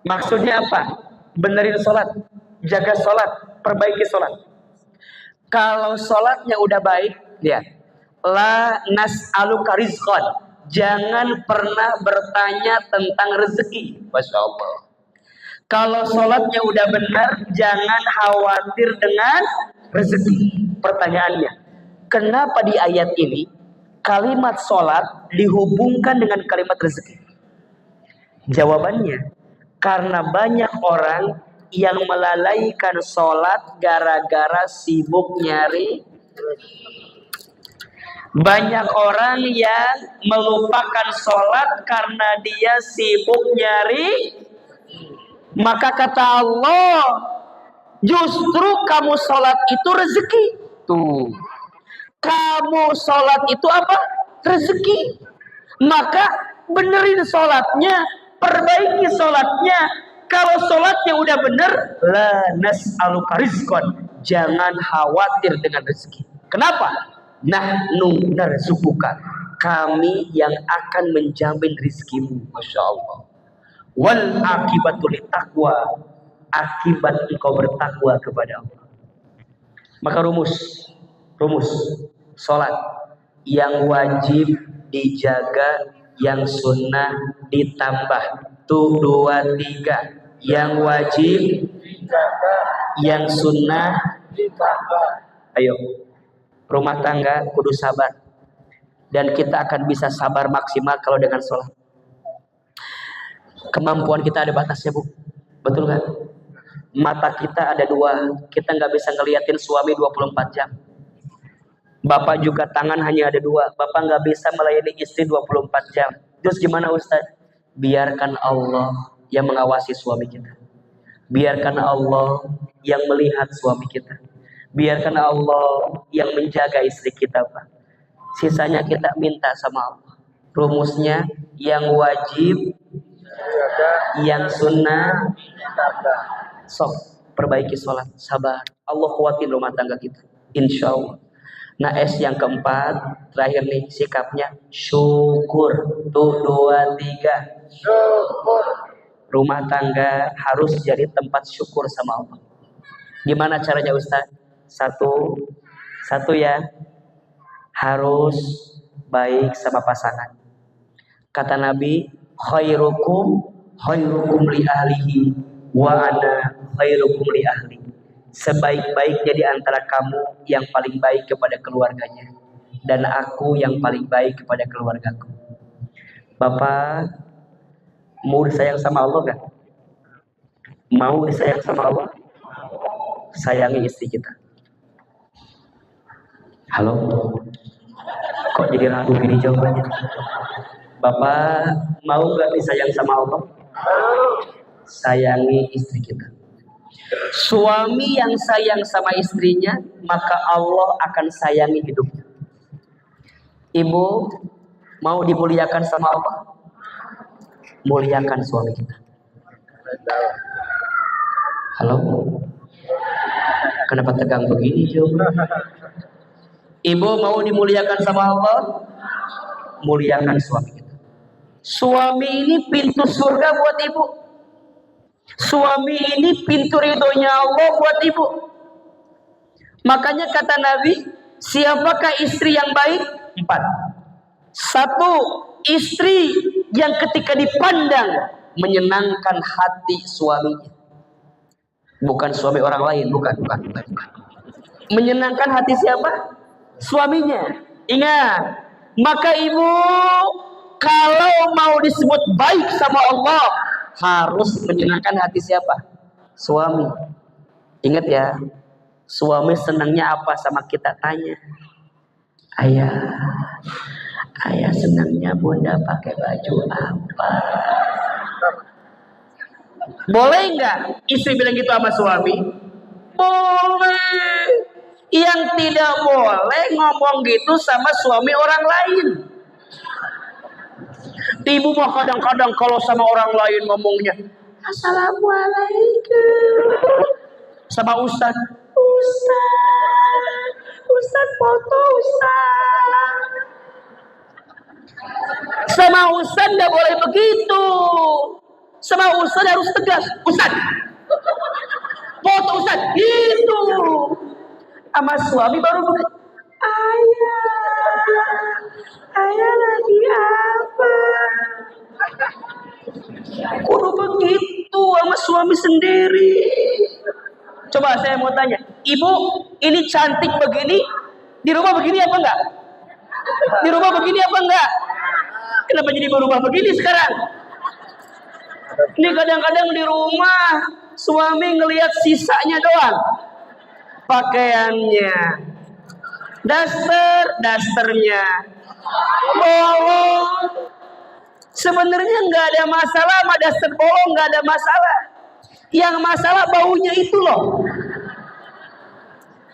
Speaker 1: Maksudnya apa? Benerin salat, jaga salat, perbaiki salat. Kalau salatnya udah baik, lihat. La nas'aluka rizqan, jangan pernah bertanya tentang rezeki. Masya Allah. Kalau sholatnya udah benar, jangan khawatir dengan rezeki. Pertanyaannya, kenapa di ayat ini kalimat sholat dihubungkan dengan kalimat rezeki? Jawabannya, karena banyak orang yang melalaikan sholat gara-gara sibuk nyari. Banyak orang yang melupakan sholat karena dia sibuk nyari. Maka kata Allah, justru kamu sholat itu rezeki. Tuh, kamu sholat itu apa? Rezeki. Maka benerin sholatnya, perbaiki sholatnya. Kalau sholatnya udah bener, la nas'aluka rizqan, jangan khawatir dengan rezeki. Kenapa? Nahnu narzuquka, kami yang akan menjamin rizkimu. Masya Allah. Wal akibatul taqwa, akibat engkau bertakwa kepada Allah. Maka rumus salat yang wajib dijaga, yang sunnah ditambah. Tuh 2, 3. Yang wajib dijaga, yang sunnah ditambah. Ayo, rumah tangga kudu sabar, dan kita akan bisa sabar maksimal kalau dengan salat. Kemampuan kita ada batasnya, Bu. Betul kan? Mata kita ada 2. Kita nggak bisa ngeliatin suami 24 jam. Bapak juga tangan hanya ada 2. Bapak nggak bisa melayani istri 24 jam. Terus gimana, Ustaz? Biarkan Allah yang mengawasi suami kita. Biarkan Allah yang melihat suami kita. Biarkan Allah yang menjaga istri kita, Pak. Sisanya kita minta sama Allah. Rumusnya, yang wajib, yang sunnah, sok perbaiki sholat, sabar. Allah kuatin rumah tangga kita, insya Allah. Nah, yang keempat, terakhir nih, sikapnya syukur. Tuh 2, 3. Syukur. Rumah tangga harus jadi tempat syukur sama Allah. Gimana caranya, Ustaz? Satu ya, harus baik sama pasangan. Kata Nabi, khairukum li ahlihi wa ana khairukum li ahli. Sebaik-baiknya di antara kamu yang paling baik kepada keluarganya, dan aku yang paling baik kepada keluargaku. Bapak mau disayang sama Allah kan? Mau disayang sama Allah? Sayangi istri kita. Halo? Kok jadi ragu gini jawabannya? Bapak mau gak disayang sama Allah? Sayangi istri kita. Suami yang sayang sama istrinya, maka Allah akan sayangi hidupnya. Ibu mau dimuliakan sama Allah? Muliakan suami kita. Halo? Kenapa tegang begini jawabannya? Ibu mau dimuliakan sama Allah? Muliakan suami kita. Suami ini pintu surga buat ibu. Suami ini pintu ridhonya Allah buat ibu. Makanya kata Nabi, siapakah istri yang baik? 4. 1, istri yang ketika dipandang menyenangkan hati suaminya. Bukan suami orang lain, bukan. Menyenangkan hati siapa? Suaminya. Ingat, maka ibu kalau mau disebut baik sama Allah, harus menyenangkan hati siapa? Suami. Ingat ya, suami senangnya apa sama kita? Tanya. Ayah, Ayah senangnya bunda pakai baju apa? Boleh nggak istri bilang gitu sama suami? Boleh. Yang tidak boleh ngomong gitu sama suami orang lain. Ibu mah kadang-kadang kalau sama orang lain ngomongnya Assalamualaikum. Sama Ustaz, Ustaz foto Ustaz. Sama Ustaz nggak boleh begitu. Sama Ustaz harus tegas, Ustaz foto Ustaz gitu. Sama suami baru begitu. Ayah lagi apa? Kudu begitu sama suami sendiri. Coba saya mau tanya, ibu ini cantik begini, di rumah begini apa enggak? Di rumah begini apa enggak? Kenapa jadi berubah begini sekarang? Ini kadang-kadang di rumah suami ngelihat sisanya doang, pakaiannya, dasternya, bolong. Sebenarnya nggak ada masalah sama daster bolong, nggak ada masalah. Yang masalah baunya itu loh.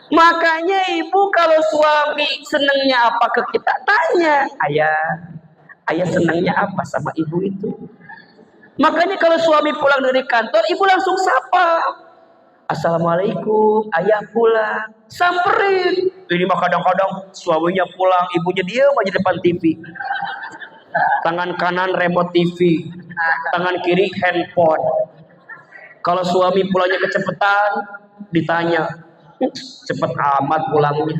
Speaker 1: Makanya ibu kalau suami senengnya apa ke kita tanya, ayah senengnya apa sama ibu itu. Makanya kalau suami pulang dari kantor, ibu langsung sapa, Assalamualaikum, ayah pulang, samperin. Ini mah kadang-kadang suaminya pulang, ibunya diam aja depan TV. Tangan kanan remote TV, tangan kiri handphone. Kalau suami pulangnya kecepatan, ditanya, cepet amat pulangnya,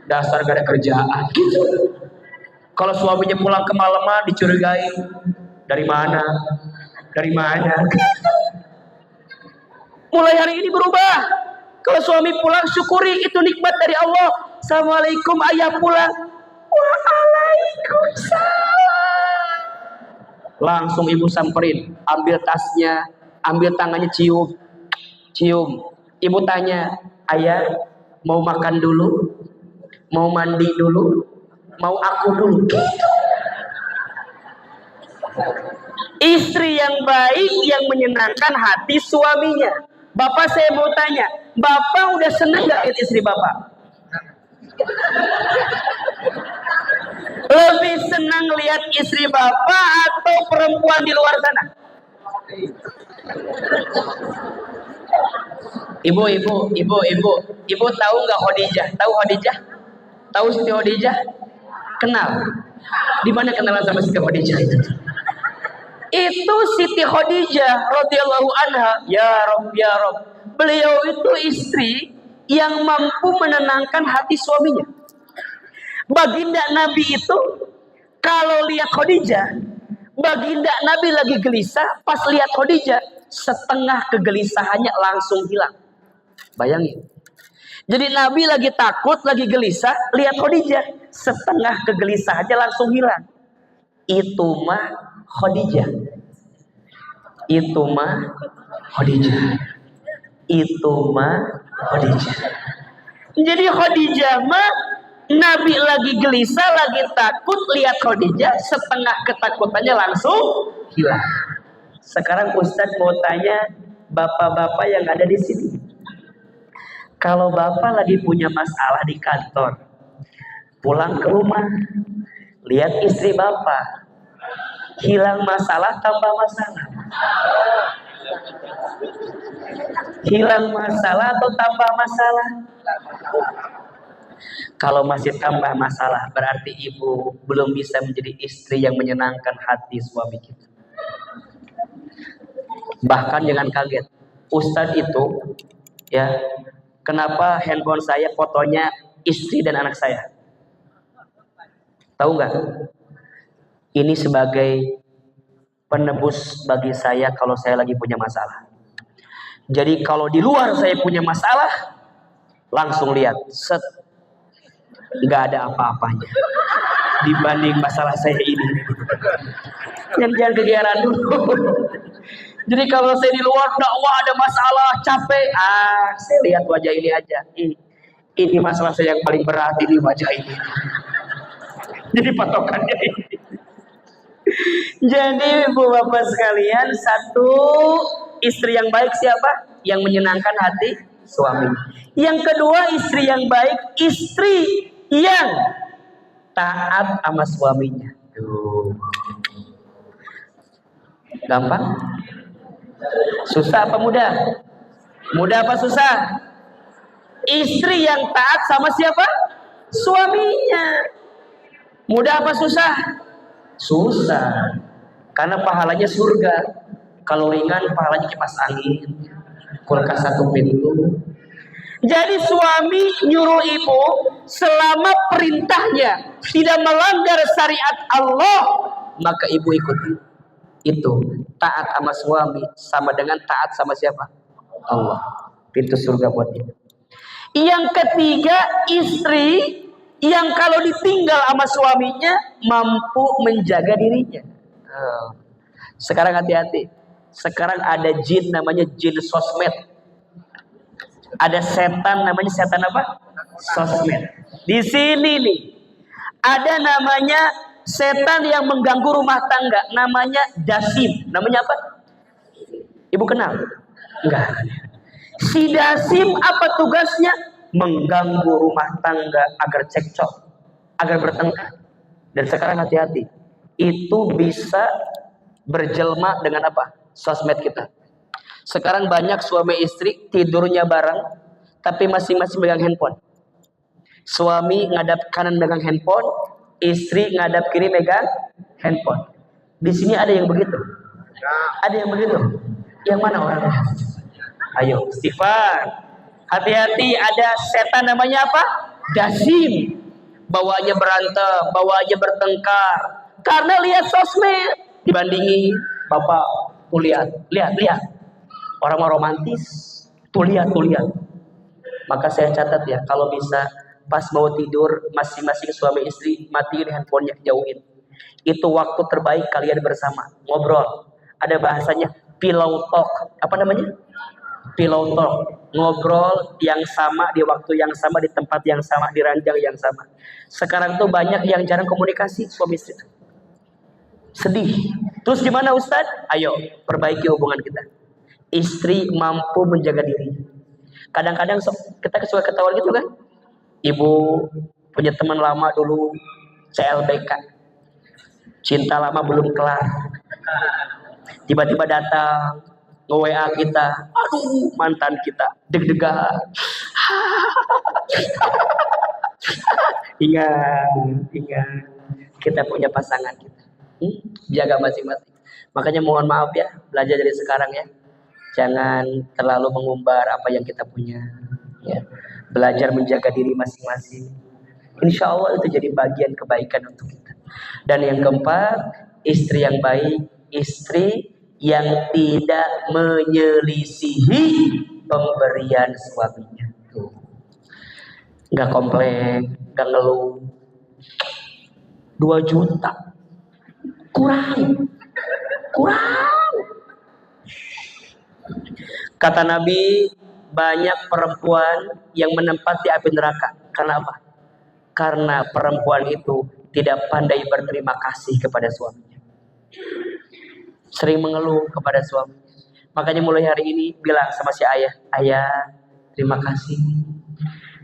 Speaker 1: dasar gak ada kerjaan. Kalau suaminya pulang kemalaman, dicurigai, dari mana? Mulai hari ini berubah. Kalau suami pulang, syukuri itu nikmat dari Allah. Assalamualaikum, ayah pulang. Waalaikumsalam. Langsung ibu samperin, ambil tasnya, ambil tangannya, cium. Ibu tanya, ayah mau makan dulu, mau mandi dulu, mau aku dulu. Istri yang baik yang menyenangkan hati suaminya. Bapak, saya mau tanya, bapak udah senang gak lihat istri bapak? Lebih senang lihat istri bapak atau perempuan di luar sana? Ibu tahu nggak Khadijah? Tahu Khadijah? Tahu Siti Khadijah? Kenal? Di mana kenalan sama Siti Khadijah itu? Itu Siti Khadijah radhiyallahu anha, ya Rob. Beliau itu istri yang mampu menenangkan hati suaminya. Baginda Nabi itu kalau lihat Khadijah, baginda Nabi lagi gelisah, pas lihat Khadijah, setengah kegelisahannya langsung hilang. Bayangin. Jadi Nabi lagi takut, lagi gelisah, lihat Khadijah, setengah kegelisahannya langsung hilang. Itu mah Khadijah. Jadi Khadijah mah Nabi lagi gelisah, lagi takut, lihat Khadijah, setengah ketakutannya langsung hilang. Sekarang Ustadz mau tanya bapak-bapak yang ada di sini. Kalau bapak lagi punya masalah di kantor, pulang ke rumah, lihat istri bapak, hilang masalah tambah masalah. Hilang masalah atau tambah masalah? Kalau masih tambah masalah, berarti ibu belum bisa menjadi istri yang menyenangkan hati suami kita. Bahkan jangan kaget, Ustadz itu ya, kenapa handphone saya fotonya istri dan anak saya? Tahu nggak? Ini sebagai penebus bagi saya kalau saya lagi punya masalah. Jadi kalau di luar saya punya masalah, langsung lihat, set, nggak ada apa-apanya dibanding masalah saya ini. Jangan kegiatan dulu. Jadi kalau saya di luar dakwah ada masalah, capek, saya lihat wajah ini aja. Ini masalah saya yang paling berat, ini wajah ini. Jadi patokannya ini. Jadi ibu bapak sekalian, satu, istri yang baik siapa? Yang menyenangkan hati suami. Yang kedua, istri yang baik, istri yang taat sama suaminya. Tuh. Gampang? Susah apa mudah? Mudah apa susah? Istri yang taat sama siapa? Suaminya. Mudah apa susah? Susah. Karena pahalanya surga. Kalau ringan pahalanya kipas angin, kulkas satu pintu. Jadi suami nyuruh ibu selama perintahnya tidak melanggar syariat Allah, maka ibu ikuti. Itu taat sama suami sama dengan taat sama siapa? Allah. Pintu surga buat dia. Yang ketiga, istri yang kalau ditinggal sama suaminya mampu menjaga dirinya. Sekarang hati-hati. Sekarang ada jin namanya jin sosmed. Ada setan namanya setan apa? Sosmed. Di sini nih ada namanya setan yang mengganggu rumah tangga, namanya dasim. Namanya apa? Ibu kenal? Enggak. Si dasim apa tugasnya? Mengganggu rumah tangga agar cekcok, agar bertengkar. Dan sekarang hati-hati, itu bisa berjelma dengan apa? Sosmed kita. Sekarang banyak suami istri tidurnya bareng, tapi masing-masing megang handphone. Suami ngadap kanan megang handphone, istri ngadap kiri megang handphone. Di sini ada yang begitu? Ada yang begitu? Yang mana orangnya? Ayo, istighfar. Hati-hati, ada setan namanya apa? Dasim. Bawaannya berantem, bawaannya bertengkar. Karena lihat sosmed. Dibandingi, Bapak, lihat. Orang romantis, tuh lihat. Maka saya catat ya, kalau bisa pas mau tidur masing-masing suami istri matiin handphonenya, jauhin. Itu waktu terbaik kalian bersama ngobrol. Ada bahasanya pillow talk. Apa namanya? Pillow talk. Ngobrol yang sama di waktu yang sama, di tempat yang sama, di ranjang yang sama. Sekarang tuh banyak yang jarang komunikasi suami istri. Sedih. Terus gimana Ustadz? Ayo perbaiki hubungan kita. Istri mampu menjaga diri. Kadang-kadang kita suka ketawa gitu kan? Ibu punya teman lama dulu CLBK, cinta lama belum kelar. Tiba-tiba datang nge-WA kita, aduh mantan kita, deg-degan. Ingat, kita punya pasangan kita. Jaga masing-masing. Makanya mohon maaf ya, belajar dari sekarang ya. Jangan terlalu mengumbar apa yang kita punya. Ya. Belajar menjaga diri masing-masing. Insya Allah itu jadi bagian kebaikan untuk kita. Dan yang keempat, istri yang baik, istri yang tidak menyelisihi pemberian suaminya. Nggak komplain, nggak ngeluh. 2 juta. Kurang. Kata Nabi, banyak perempuan yang menempati api neraka. Karena apa? Karena perempuan itu tidak pandai berterima kasih kepada suaminya. Sering mengeluh kepada suaminya. Makanya mulai hari ini bilang sama si ayah, ayah terima kasih.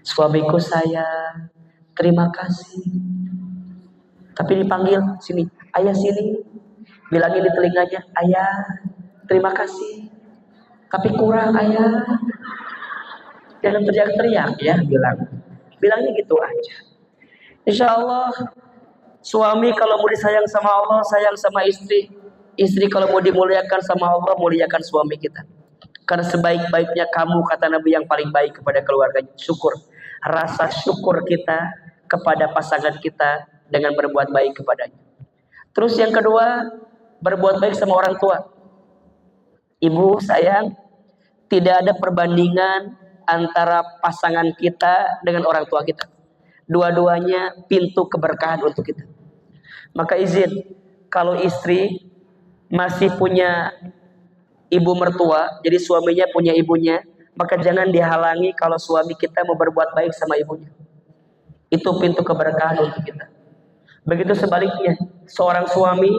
Speaker 1: Suamiku saya terima kasih. Tapi dipanggil sini, ayah sini. Bilangin di telinganya, ayah terima kasih. Tapi kurang ayah. Jangan teriak-teriak ya, bilangnya gitu aja. Insya Allah suami kalau mau disayang sama Allah, sayang sama istri. Istri kalau mau dimuliakan sama Allah, muliakan suami kita. Karena sebaik-baiknya kamu, kata Nabi, yang paling baik kepada keluarganya. Syukur. Rasa syukur kita kepada pasangan kita dengan berbuat baik kepadanya. Terus yang kedua, berbuat baik sama orang tua. Ibu sayang, tidak ada perbandingan antara pasangan kita dengan orang tua kita. Dua-duanya pintu keberkahan untuk kita. Maka izin, kalau istri masih punya ibu mertua, jadi suaminya punya ibunya, maka jangan dihalangi kalau suami kita mau berbuat baik sama ibunya. Itu pintu keberkahan untuk kita. Begitu sebaliknya, seorang suami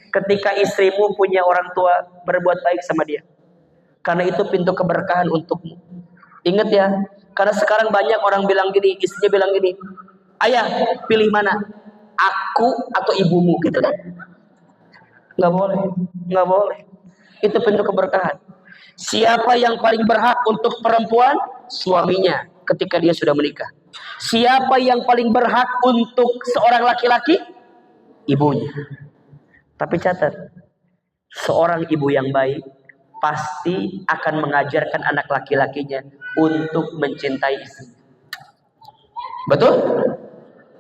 Speaker 1: ketika istrimu punya orang tua, berbuat baik sama dia. Karena itu pintu keberkahan untukmu. Ingat ya, karena sekarang banyak orang bilang gini, istrinya bilang gini, ayah pilih mana, aku atau ibumu, gitu kan? Nggak boleh, nggak boleh. Itu pintu keberkahan. Siapa yang paling berhak untuk perempuan? Suaminya ketika dia sudah menikah. Siapa yang paling berhak untuk seorang laki-laki? Ibunya. Tapi catat, seorang ibu yang baik pasti akan mengajarkan anak laki-lakinya untuk mencintai istri. Betul?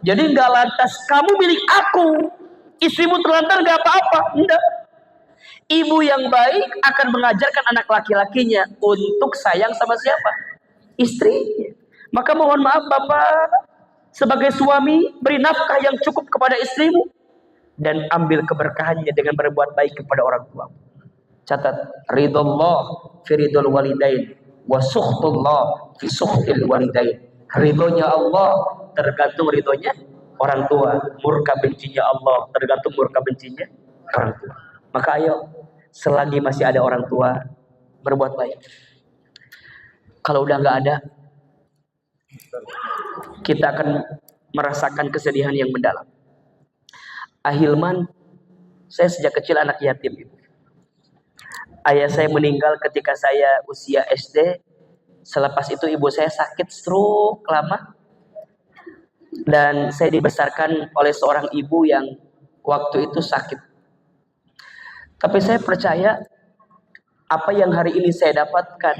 Speaker 1: Jadi nggak lantas kamu milik aku, istrimu terlantar nggak apa-apa. Enggak. Ibu yang baik akan mengajarkan anak laki-lakinya untuk sayang sama siapa? Istrinya. Maka mohon maaf Bapak, sebagai suami beri nafkah yang cukup kepada istrimu dan ambil keberkahannya dengan berbuat baik kepada orang tua. Catat, ridullah fi ridul walidain wa sukhtullah fi sukhtil walidain. Ridhonya Allah tergantung ridhonya orang tua, murka bencinya Allah tergantung murka bencinya orang tua. Maka ayo, selagi masih ada orang tua, berbuat baik. Kalau udah nggak ada, kita akan merasakan kesedihan yang mendalam. Ahilman, saya sejak kecil anak yatim. Ayah saya meninggal ketika saya usia SD. Selepas itu ibu saya sakit stroke lama. Dan saya dibesarkan oleh seorang ibu yang waktu itu sakit. Tapi saya percaya apa yang hari ini saya dapatkan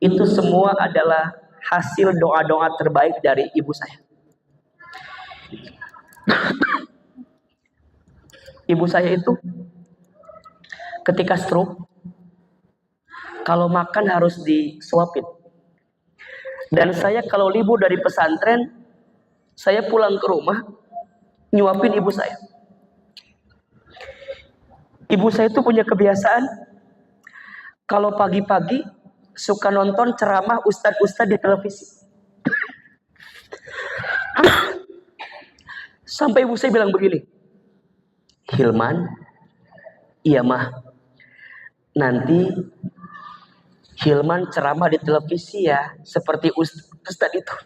Speaker 1: itu semua adalah hasil doa-doa terbaik dari ibu saya. Ibu saya itu ketika stroke, kalau makan harus disuapin. Dan saya kalau libur dari pesantren, saya pulang ke rumah nyuapin ibu saya. Ibu saya itu punya kebiasaan kalau pagi-pagi suka nonton ceramah ustadz-ustadz di televisi. Sampai ibu saya bilang begini, Hilman, iya mah, nanti Hilman ceramah di televisi ya, seperti ustadz itu.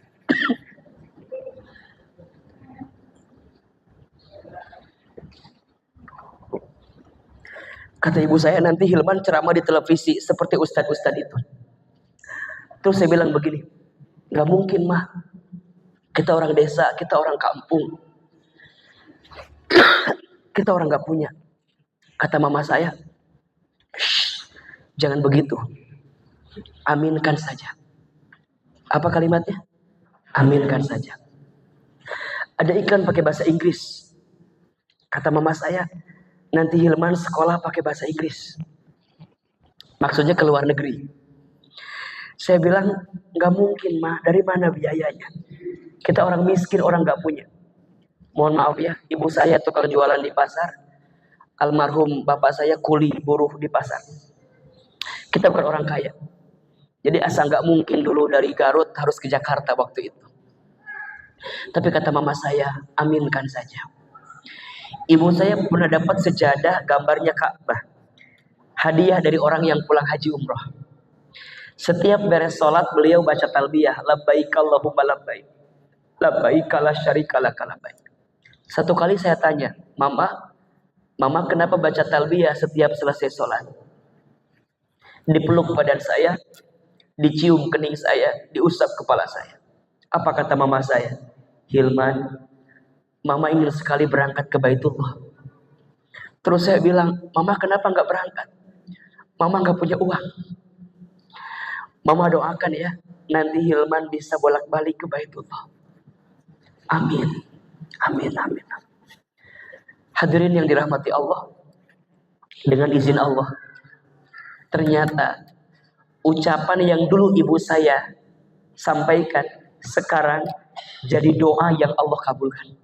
Speaker 1: Kata ibu saya, nanti Hilman ceramah di televisi seperti ustadz-ustadz itu. Terus saya bilang begini, gak mungkin mah, kita orang desa, kita orang kampung, kita orang gak punya. Kata mama saya, jangan begitu, aminkan saja. Apa kalimatnya? Aminkan saja. Ada iklan pakai bahasa Inggris. Kata mama saya, nanti Hilman sekolah pakai bahasa Inggris. Maksudnya ke luar negeri. Saya bilang, gak mungkin mah, dari mana biayanya? Kita orang miskin, orang gak punya. Mohon maaf ya, ibu saya tukang jualan di pasar. Almarhum bapak saya kuli buruh di pasar. Kita bukan orang kaya. Jadi asal gak mungkin dulu dari Garut harus ke Jakarta waktu itu. Tapi kata mama saya, aminkan saja. Ibu saya pernah dapat sejadah gambarnya Ka'bah. Hadiah dari orang yang pulang haji umroh. Setiap beres sholat beliau baca talbiyah, labbaik Allahumma labbaik, labbaik la syarika laka labbaik. Satu kali saya tanya, Mama kenapa baca talbiyah setiap selesai sholat? Dipeluk badan saya, dicium kening saya, diusap kepala saya. Apa kata mama saya? Hilman, Mama ingin sekali berangkat ke Baitullah. Terus saya bilang, Mama kenapa nggak berangkat? Mama nggak punya uang. Mama doakan ya, nanti Hilman bisa bolak-balik ke Baitullah. Amin. Amin, amin. Hadirin yang dirahmati Allah, dengan izin Allah, ternyata ucapan yang dulu ibu saya sampaikan sekarang jadi doa yang Allah kabulkan.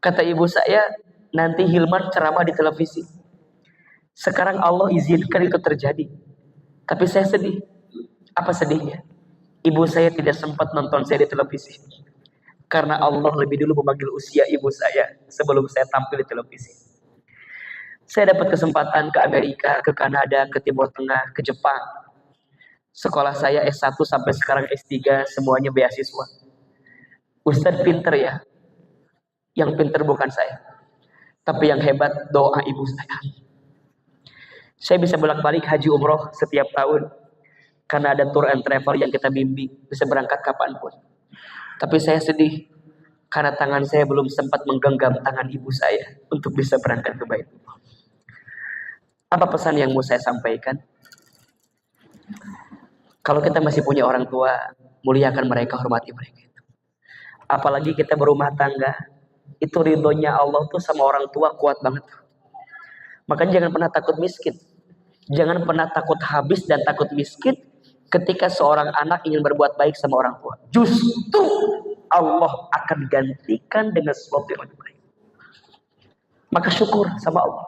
Speaker 1: Kata ibu saya, nanti Hilman ceramah di televisi. Sekarang Allah izinkan itu terjadi. Tapi saya sedih. Apa sedihnya? Ibu saya tidak sempat nonton saya di televisi. Karena Allah lebih dulu memanggil usia ibu saya sebelum saya tampil di televisi. Saya dapat kesempatan ke Amerika, ke Kanada, ke Timur Tengah, ke Jepang. Sekolah saya S1 sampai sekarang S3 semuanya beasiswa. Ustadz pinter ya. Yang pinter bukan saya, tapi yang hebat doa ibu saya. Saya bisa bolak-balik haji umroh setiap tahun karena ada tour and travel yang kita bimbing, bisa berangkat kapanpun. Tapi saya sedih karena tangan saya belum sempat menggenggam tangan ibu saya untuk bisa berangkat ke Baitullah. Apa pesan yang mau saya sampaikan? Kalau kita masih punya orang tua, muliakan mereka, hormati mereka. Apalagi kita berumah tangga, itu ridhonya Allah tuh sama orang tua kuat banget. Makanya jangan pernah takut miskin. Jangan pernah takut habis dan takut miskin ketika seorang anak ingin berbuat baik sama orang tua. Justru Allah akan gantikan dengan sesuatu yang lebih baik. Maka syukur sama Allah.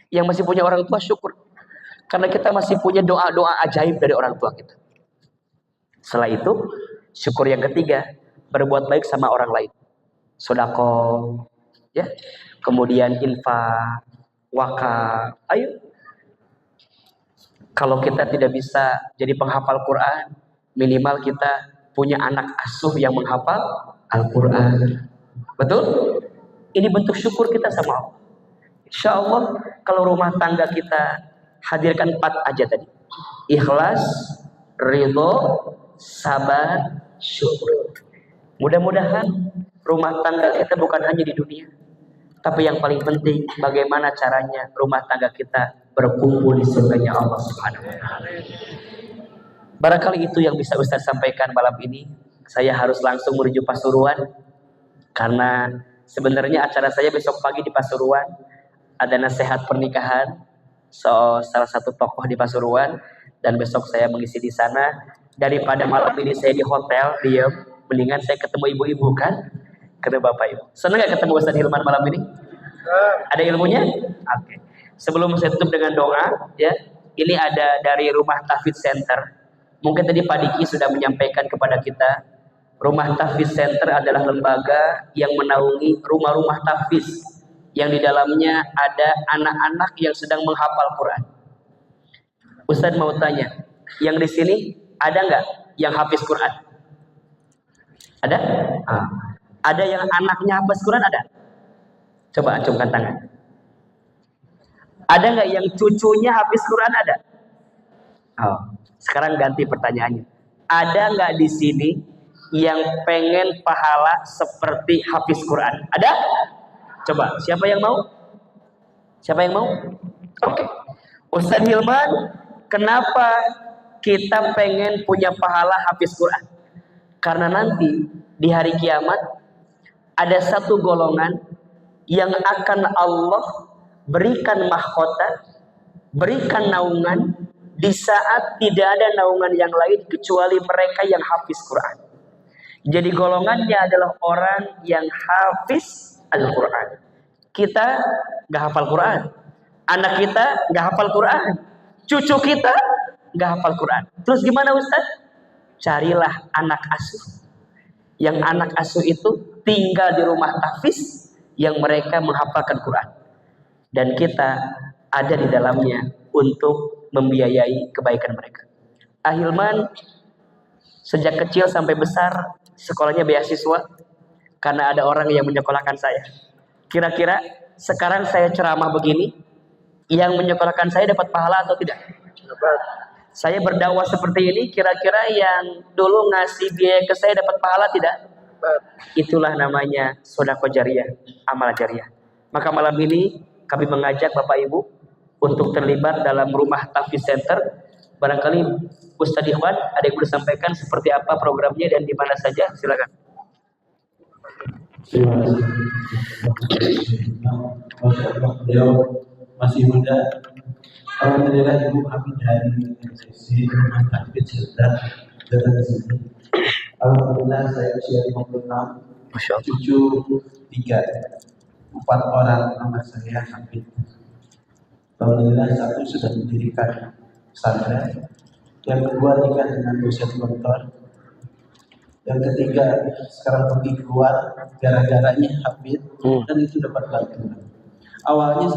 Speaker 1: Yang masih punya orang tua syukur. Karena kita masih punya doa-doa ajaib dari orang tua kita. Setelah itu, syukur yang ketiga, berbuat baik sama orang lain. Sedekah, ya. Kemudian infak, wakaf. Ayo. Kalau kita tidak bisa jadi penghafal Quran, minimal kita punya anak asuh yang menghafal Al-Quran. Betul? Ini bentuk syukur kita sama Allah. Insya Allah kalau rumah tangga kita hadirkan 4 aja tadi. Ikhlas, ridho, sabar, syukur. Mudah-mudahan rumah tangga kita bukan hanya di dunia, tapi yang paling penting bagaimana caranya rumah tangga kita berkumpul di surganya Allah Subhanahu wa taala. Barangkali itu yang bisa Ustaz sampaikan malam ini. Saya harus langsung menuju Pasuruan karena sebenarnya acara saya besok pagi di Pasuruan. Ada nasihat pernikahan salah satu tokoh di Pasuruan dan besok saya mengisi di sana. Daripada malam ini saya di hotel diam, mendingan saya ketemu ibu-ibu kan, ketemu bapak ibu. Senang gak ketemu Ustaz Hilman malam ini? Ada ilmunya? Oke. Sebelum saya tutup dengan doa, ya, ini ada dari Rumah Tahfidz Center. Mungkin tadi Pak Diki sudah menyampaikan kepada kita, Rumah Tahfidz Center adalah lembaga yang menaungi rumah-rumah tahfidz yang di dalamnya ada anak-anak yang sedang menghafal Quran. Ustadz mau tanya, yang di sini ada nggak yang hafiz Quran? Ada? Ada yang anaknya hafiz Quran? Ada? Coba acungkan tangan. Ada nggak yang cucunya hafiz Quran? Ada? Oh, sekarang ganti pertanyaannya. Ada nggak di sini yang pengen pahala seperti hafiz Quran? Ada? Coba, siapa yang mau? Siapa yang mau? Oke. Ustaz Hilman, kenapa kita pengen punya pahala hafiz Quran? Karena nanti di hari kiamat ada satu golongan yang akan Allah berikan mahkota, berikan naungan di saat tidak ada naungan yang lain kecuali mereka yang hafiz Quran. Jadi golongannya adalah orang yang hafiz Al-Quran. Kita gak hafal Quran, anak kita gak hafal Quran, cucu kita gak hafal Quran. Terus gimana Ustaz? Carilah anak asuh. Yang anak asuh itu tinggal di rumah tahfidz yang mereka menghafalkan Quran. Dan kita ada di dalamnya untuk membiayai kebaikan mereka. Ahilman sejak kecil sampai besar sekolahnya beasiswa karena ada orang yang menyekolahkan saya. Kira-kira sekarang saya ceramah begini, yang menyekolahkan saya dapat pahala atau tidak? Dapat. Saya berdakwah seperti ini, kira-kira yang dulu ngasih biaya ke saya dapat pahala tidak? Dapat. Itulah namanya sedekah jariyah, amal jariyah. Maka malam ini kami mengajak Bapak Ibu untuk terlibat dalam Rumah Tahfidz Center. Barangkali Ustadz Ikhwan ada yang boleh sampaikan seperti apa programnya dan di mana saja, silakan.
Speaker 2: Terima kasih. Beliau masih muda. Alhamdulillah ibu kami dari sisi Rumah Tahfidz Center datang ke sini. Alhamdulillah saya usia 50 tahun. Cucu 4 orang anak saya hafiz. Alhamdulillah satu sudah mendirikan pesantren. Yang kedua nikah dengan dosen doktor. Yang ketiga, sekarang pergi keluar, gara-garanya Habib, dan itu dapat bantuan. Awalnya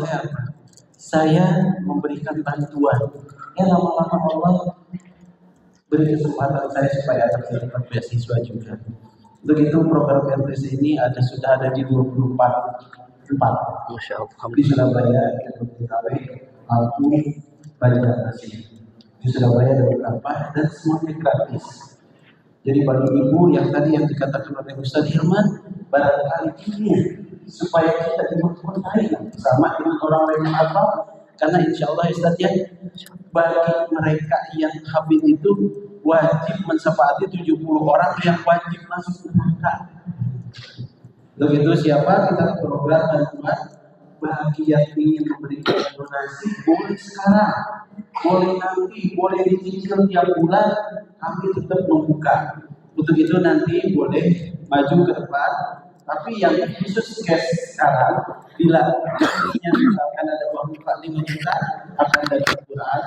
Speaker 2: saya memberikan bantuan. Ya lama-lama Allah beri kesempatan saya supaya anak saya dapat beasiswa juga. Untuk itu program MTC ini sudah ada di 24 tempat.
Speaker 1: Masya Allah.
Speaker 2: Di Surabaya, Jabodetabek, Maluku, Banjarmasin. Di Surabaya ada beberapa dan semuanya gratis. Jadi bagi ibu yang tadi yang dikatakan oleh Ustaz Hilman, barangkali ini supaya kita dipercaya sama dengan orang lain apa? Karena insya Allah Ustaz ya, bagi mereka yang habib itu wajib mensyafaati 70 orang yang wajib masuk neraka. Untuk itu siapa kita program bantuan bagi yang ingin memberikan donasi boleh sekarang, boleh nanti, boleh dicicil tiap bulan, kami tetap membuka. Untuk itu nanti boleh maju ke depan, tapi yang khusus cash sekarang, bila yang misalkan ada uang 5 juta akan dapat Quran,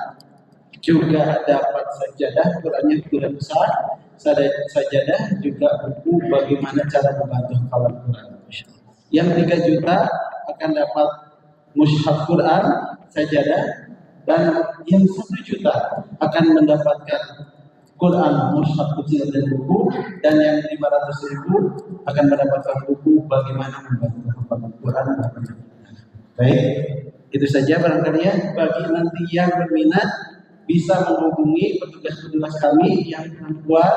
Speaker 2: juga dapat sajadah, Qurannya Quran besar, sajadah juga buku bagaimana cara membantu hafalan Quran. Yang 3 juta akan dapat mushaf Quran, sajadah, dan yang 1 juta akan mendapatkan Quran, mushaf kecil dan buku, dan yang 500.000 akan mendapatkan buku bagaimana membantu hafalan Quran. Baik, itu saja barangkali ya. Bagi nanti yang berminat bisa menghubungi petugas-petugas kami yang perempuan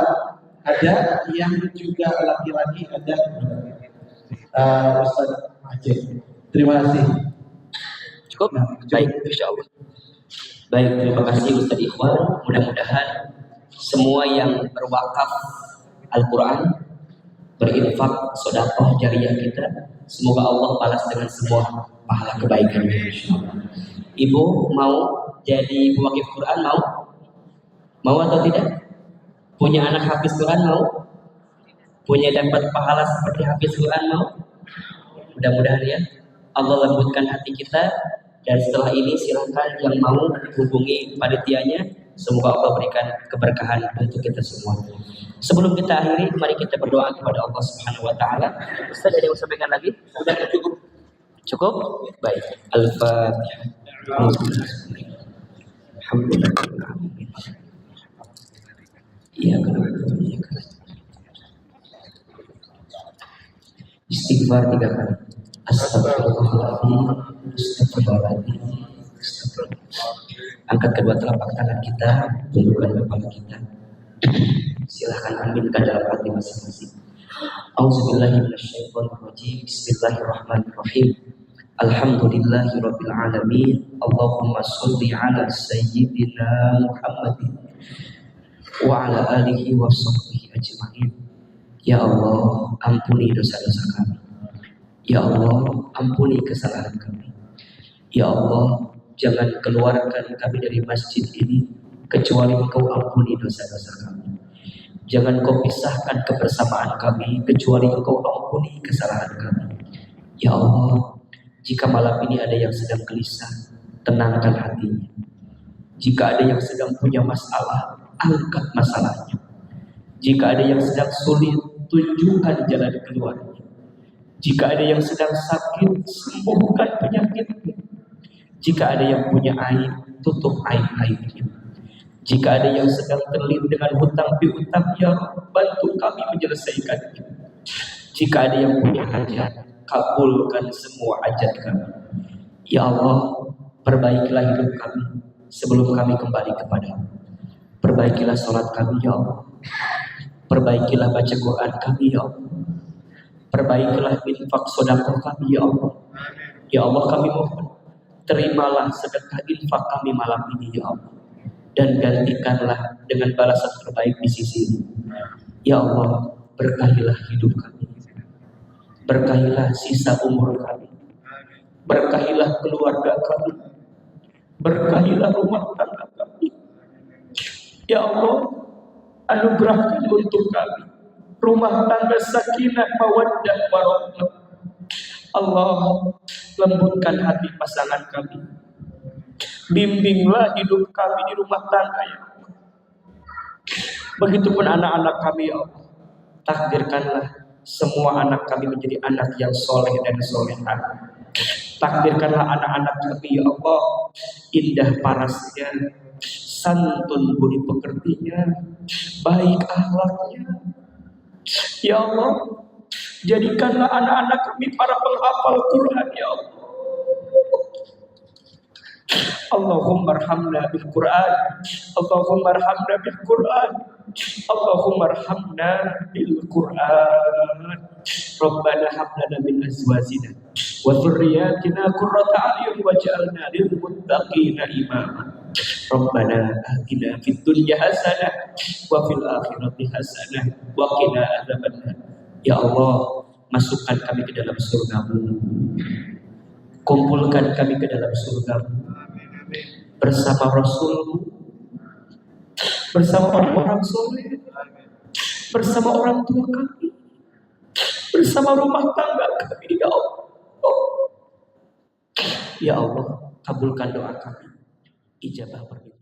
Speaker 2: ada, yang juga laki-laki ada. Ustaz Aceh. Terima kasih.
Speaker 1: Cukup? Baik, insya Allah. Baik, terima kasih Ustaz Ikhwan. Mudah-mudahan semua yang berwakaf Al-Quran, berinfak, sedekah jariyah kita, semoga Allah balas dengan semua pahala kebaikannya. Ibu mau jadi pewakif Quran, mau? Mau atau tidak? Punya anak hafiz Quran, mau? Punya dapat pahala seperti hafiz Quran, mau? Mudah-mudahan ya Allah lembutkan hati kita. Dan setelah ini silakan yang mau hubungi panitianya. Semoga Allah berikan keberkahan untuk kita semua. Sebelum kita akhiri, mari kita berdoa kepada Allah Subhanahu wa taala. Ustaz, ada yang mau sampaikan lagi? Sudah cukup. Cukup? Baik. Al-Fatihah. Alhamdulillah. Iya, istighfar 3 kali. Astagfirullahaladzim, astagfirullahaladzim, astagfirullah. Angkat kedua telapak tangan kita, tundukkan kepala kita. Silahkan aminkan dalam hati masing-masing. Auzubillahi minasyaitonirrajim. Bismillahirrahmanirrahim. Alhamdulillahirabbil alamin. Allahumma sholli ala sayyidina Muhammadin wa ala alihi wa sahbihi ajma'in. Ya Allah, ampuni dosa-dosa kami. Ya Allah, ampuni kesalahan kami. Ya Allah, jangan keluarkan kami dari masjid ini kecuali Engkau ampuni dosa-dosa kami. Jangan Kau pisahkan kebersamaan kami kecuali Engkau ampuni kesalahan kami. Ya Allah, jika malam ini ada yang sedang gelisah, tenangkan hatinya. Jika ada yang sedang punya masalah, angkat masalahnya. Jika ada yang sedang sulit, tunjukkan jalan keluarnya. Jika ada yang sedang sakit, sembuhkan penyakitnya. Jika ada yang punya aib, tutup aib-aibnya. Jika ada yang sedang terlilit dengan hutang piutang, ya Rabb, bantu kami menyelesaikannya. Jika ada yang punya hajat, kabulkan semua hajat kami. Ya Allah, perbaikilah hidup kami sebelum kami kembali kepadamu. Perbaikilah sholat kami, ya Allah. Perbaikilah baca Quran kami, ya Allah. Perbaikilah infak sedekah kami, ya Allah. Ya Allah, kami mohon, terimalah sedekah infak kami malam ini, ya Allah. Dan gantikanlah dengan balasan terbaik di sisi-Mu. Ya Allah, berkahilah hidup kami. Berkahilah sisa umur kami. Berkahilah keluarga kami. Berkahilah rumah tangga kami. Ya Allah, anugerahkan untuk kami rumah tangga sakinah, mawaddah, warahmah. Allah, lembutkan hati pasangan kami. Bimbinglah hidup kami di rumah tangga, ya Allah. Begitupun anak-anak kami, ya Allah. Takdirkanlah semua anak kami menjadi anak yang soleh dan solehah. Takdirkanlah anak-anak kami ya Allah indah parasnya, santun budi pekertinya, baik akhlaknya. Ya Allah, jadikanlah anak-anak kami para penghafal Quran ya Allah. Allahumma arhamna bil Quran, Allahumma arhamna bil Quran, Allahumma arhamna bil Quran. Rabbana hab lana min azwajina wa dhurriyyatina qurrata a'yun waj'alna lil muttaqina imama. Rabbana atina fid dunya hasanah wa fil akhirati hasanah wa qina adzabannar. Ya Allah, masukkan kami ke dalam surga-Mu. Kumpulkan kami ke dalam surga-Mu bersama Rasul-Mu, bersama orang-orang soleh, bersama orang tua kami, bersama rumah tangga kami ya Allah. Ya Allah, kabulkan doa kami, ijabah permintaan.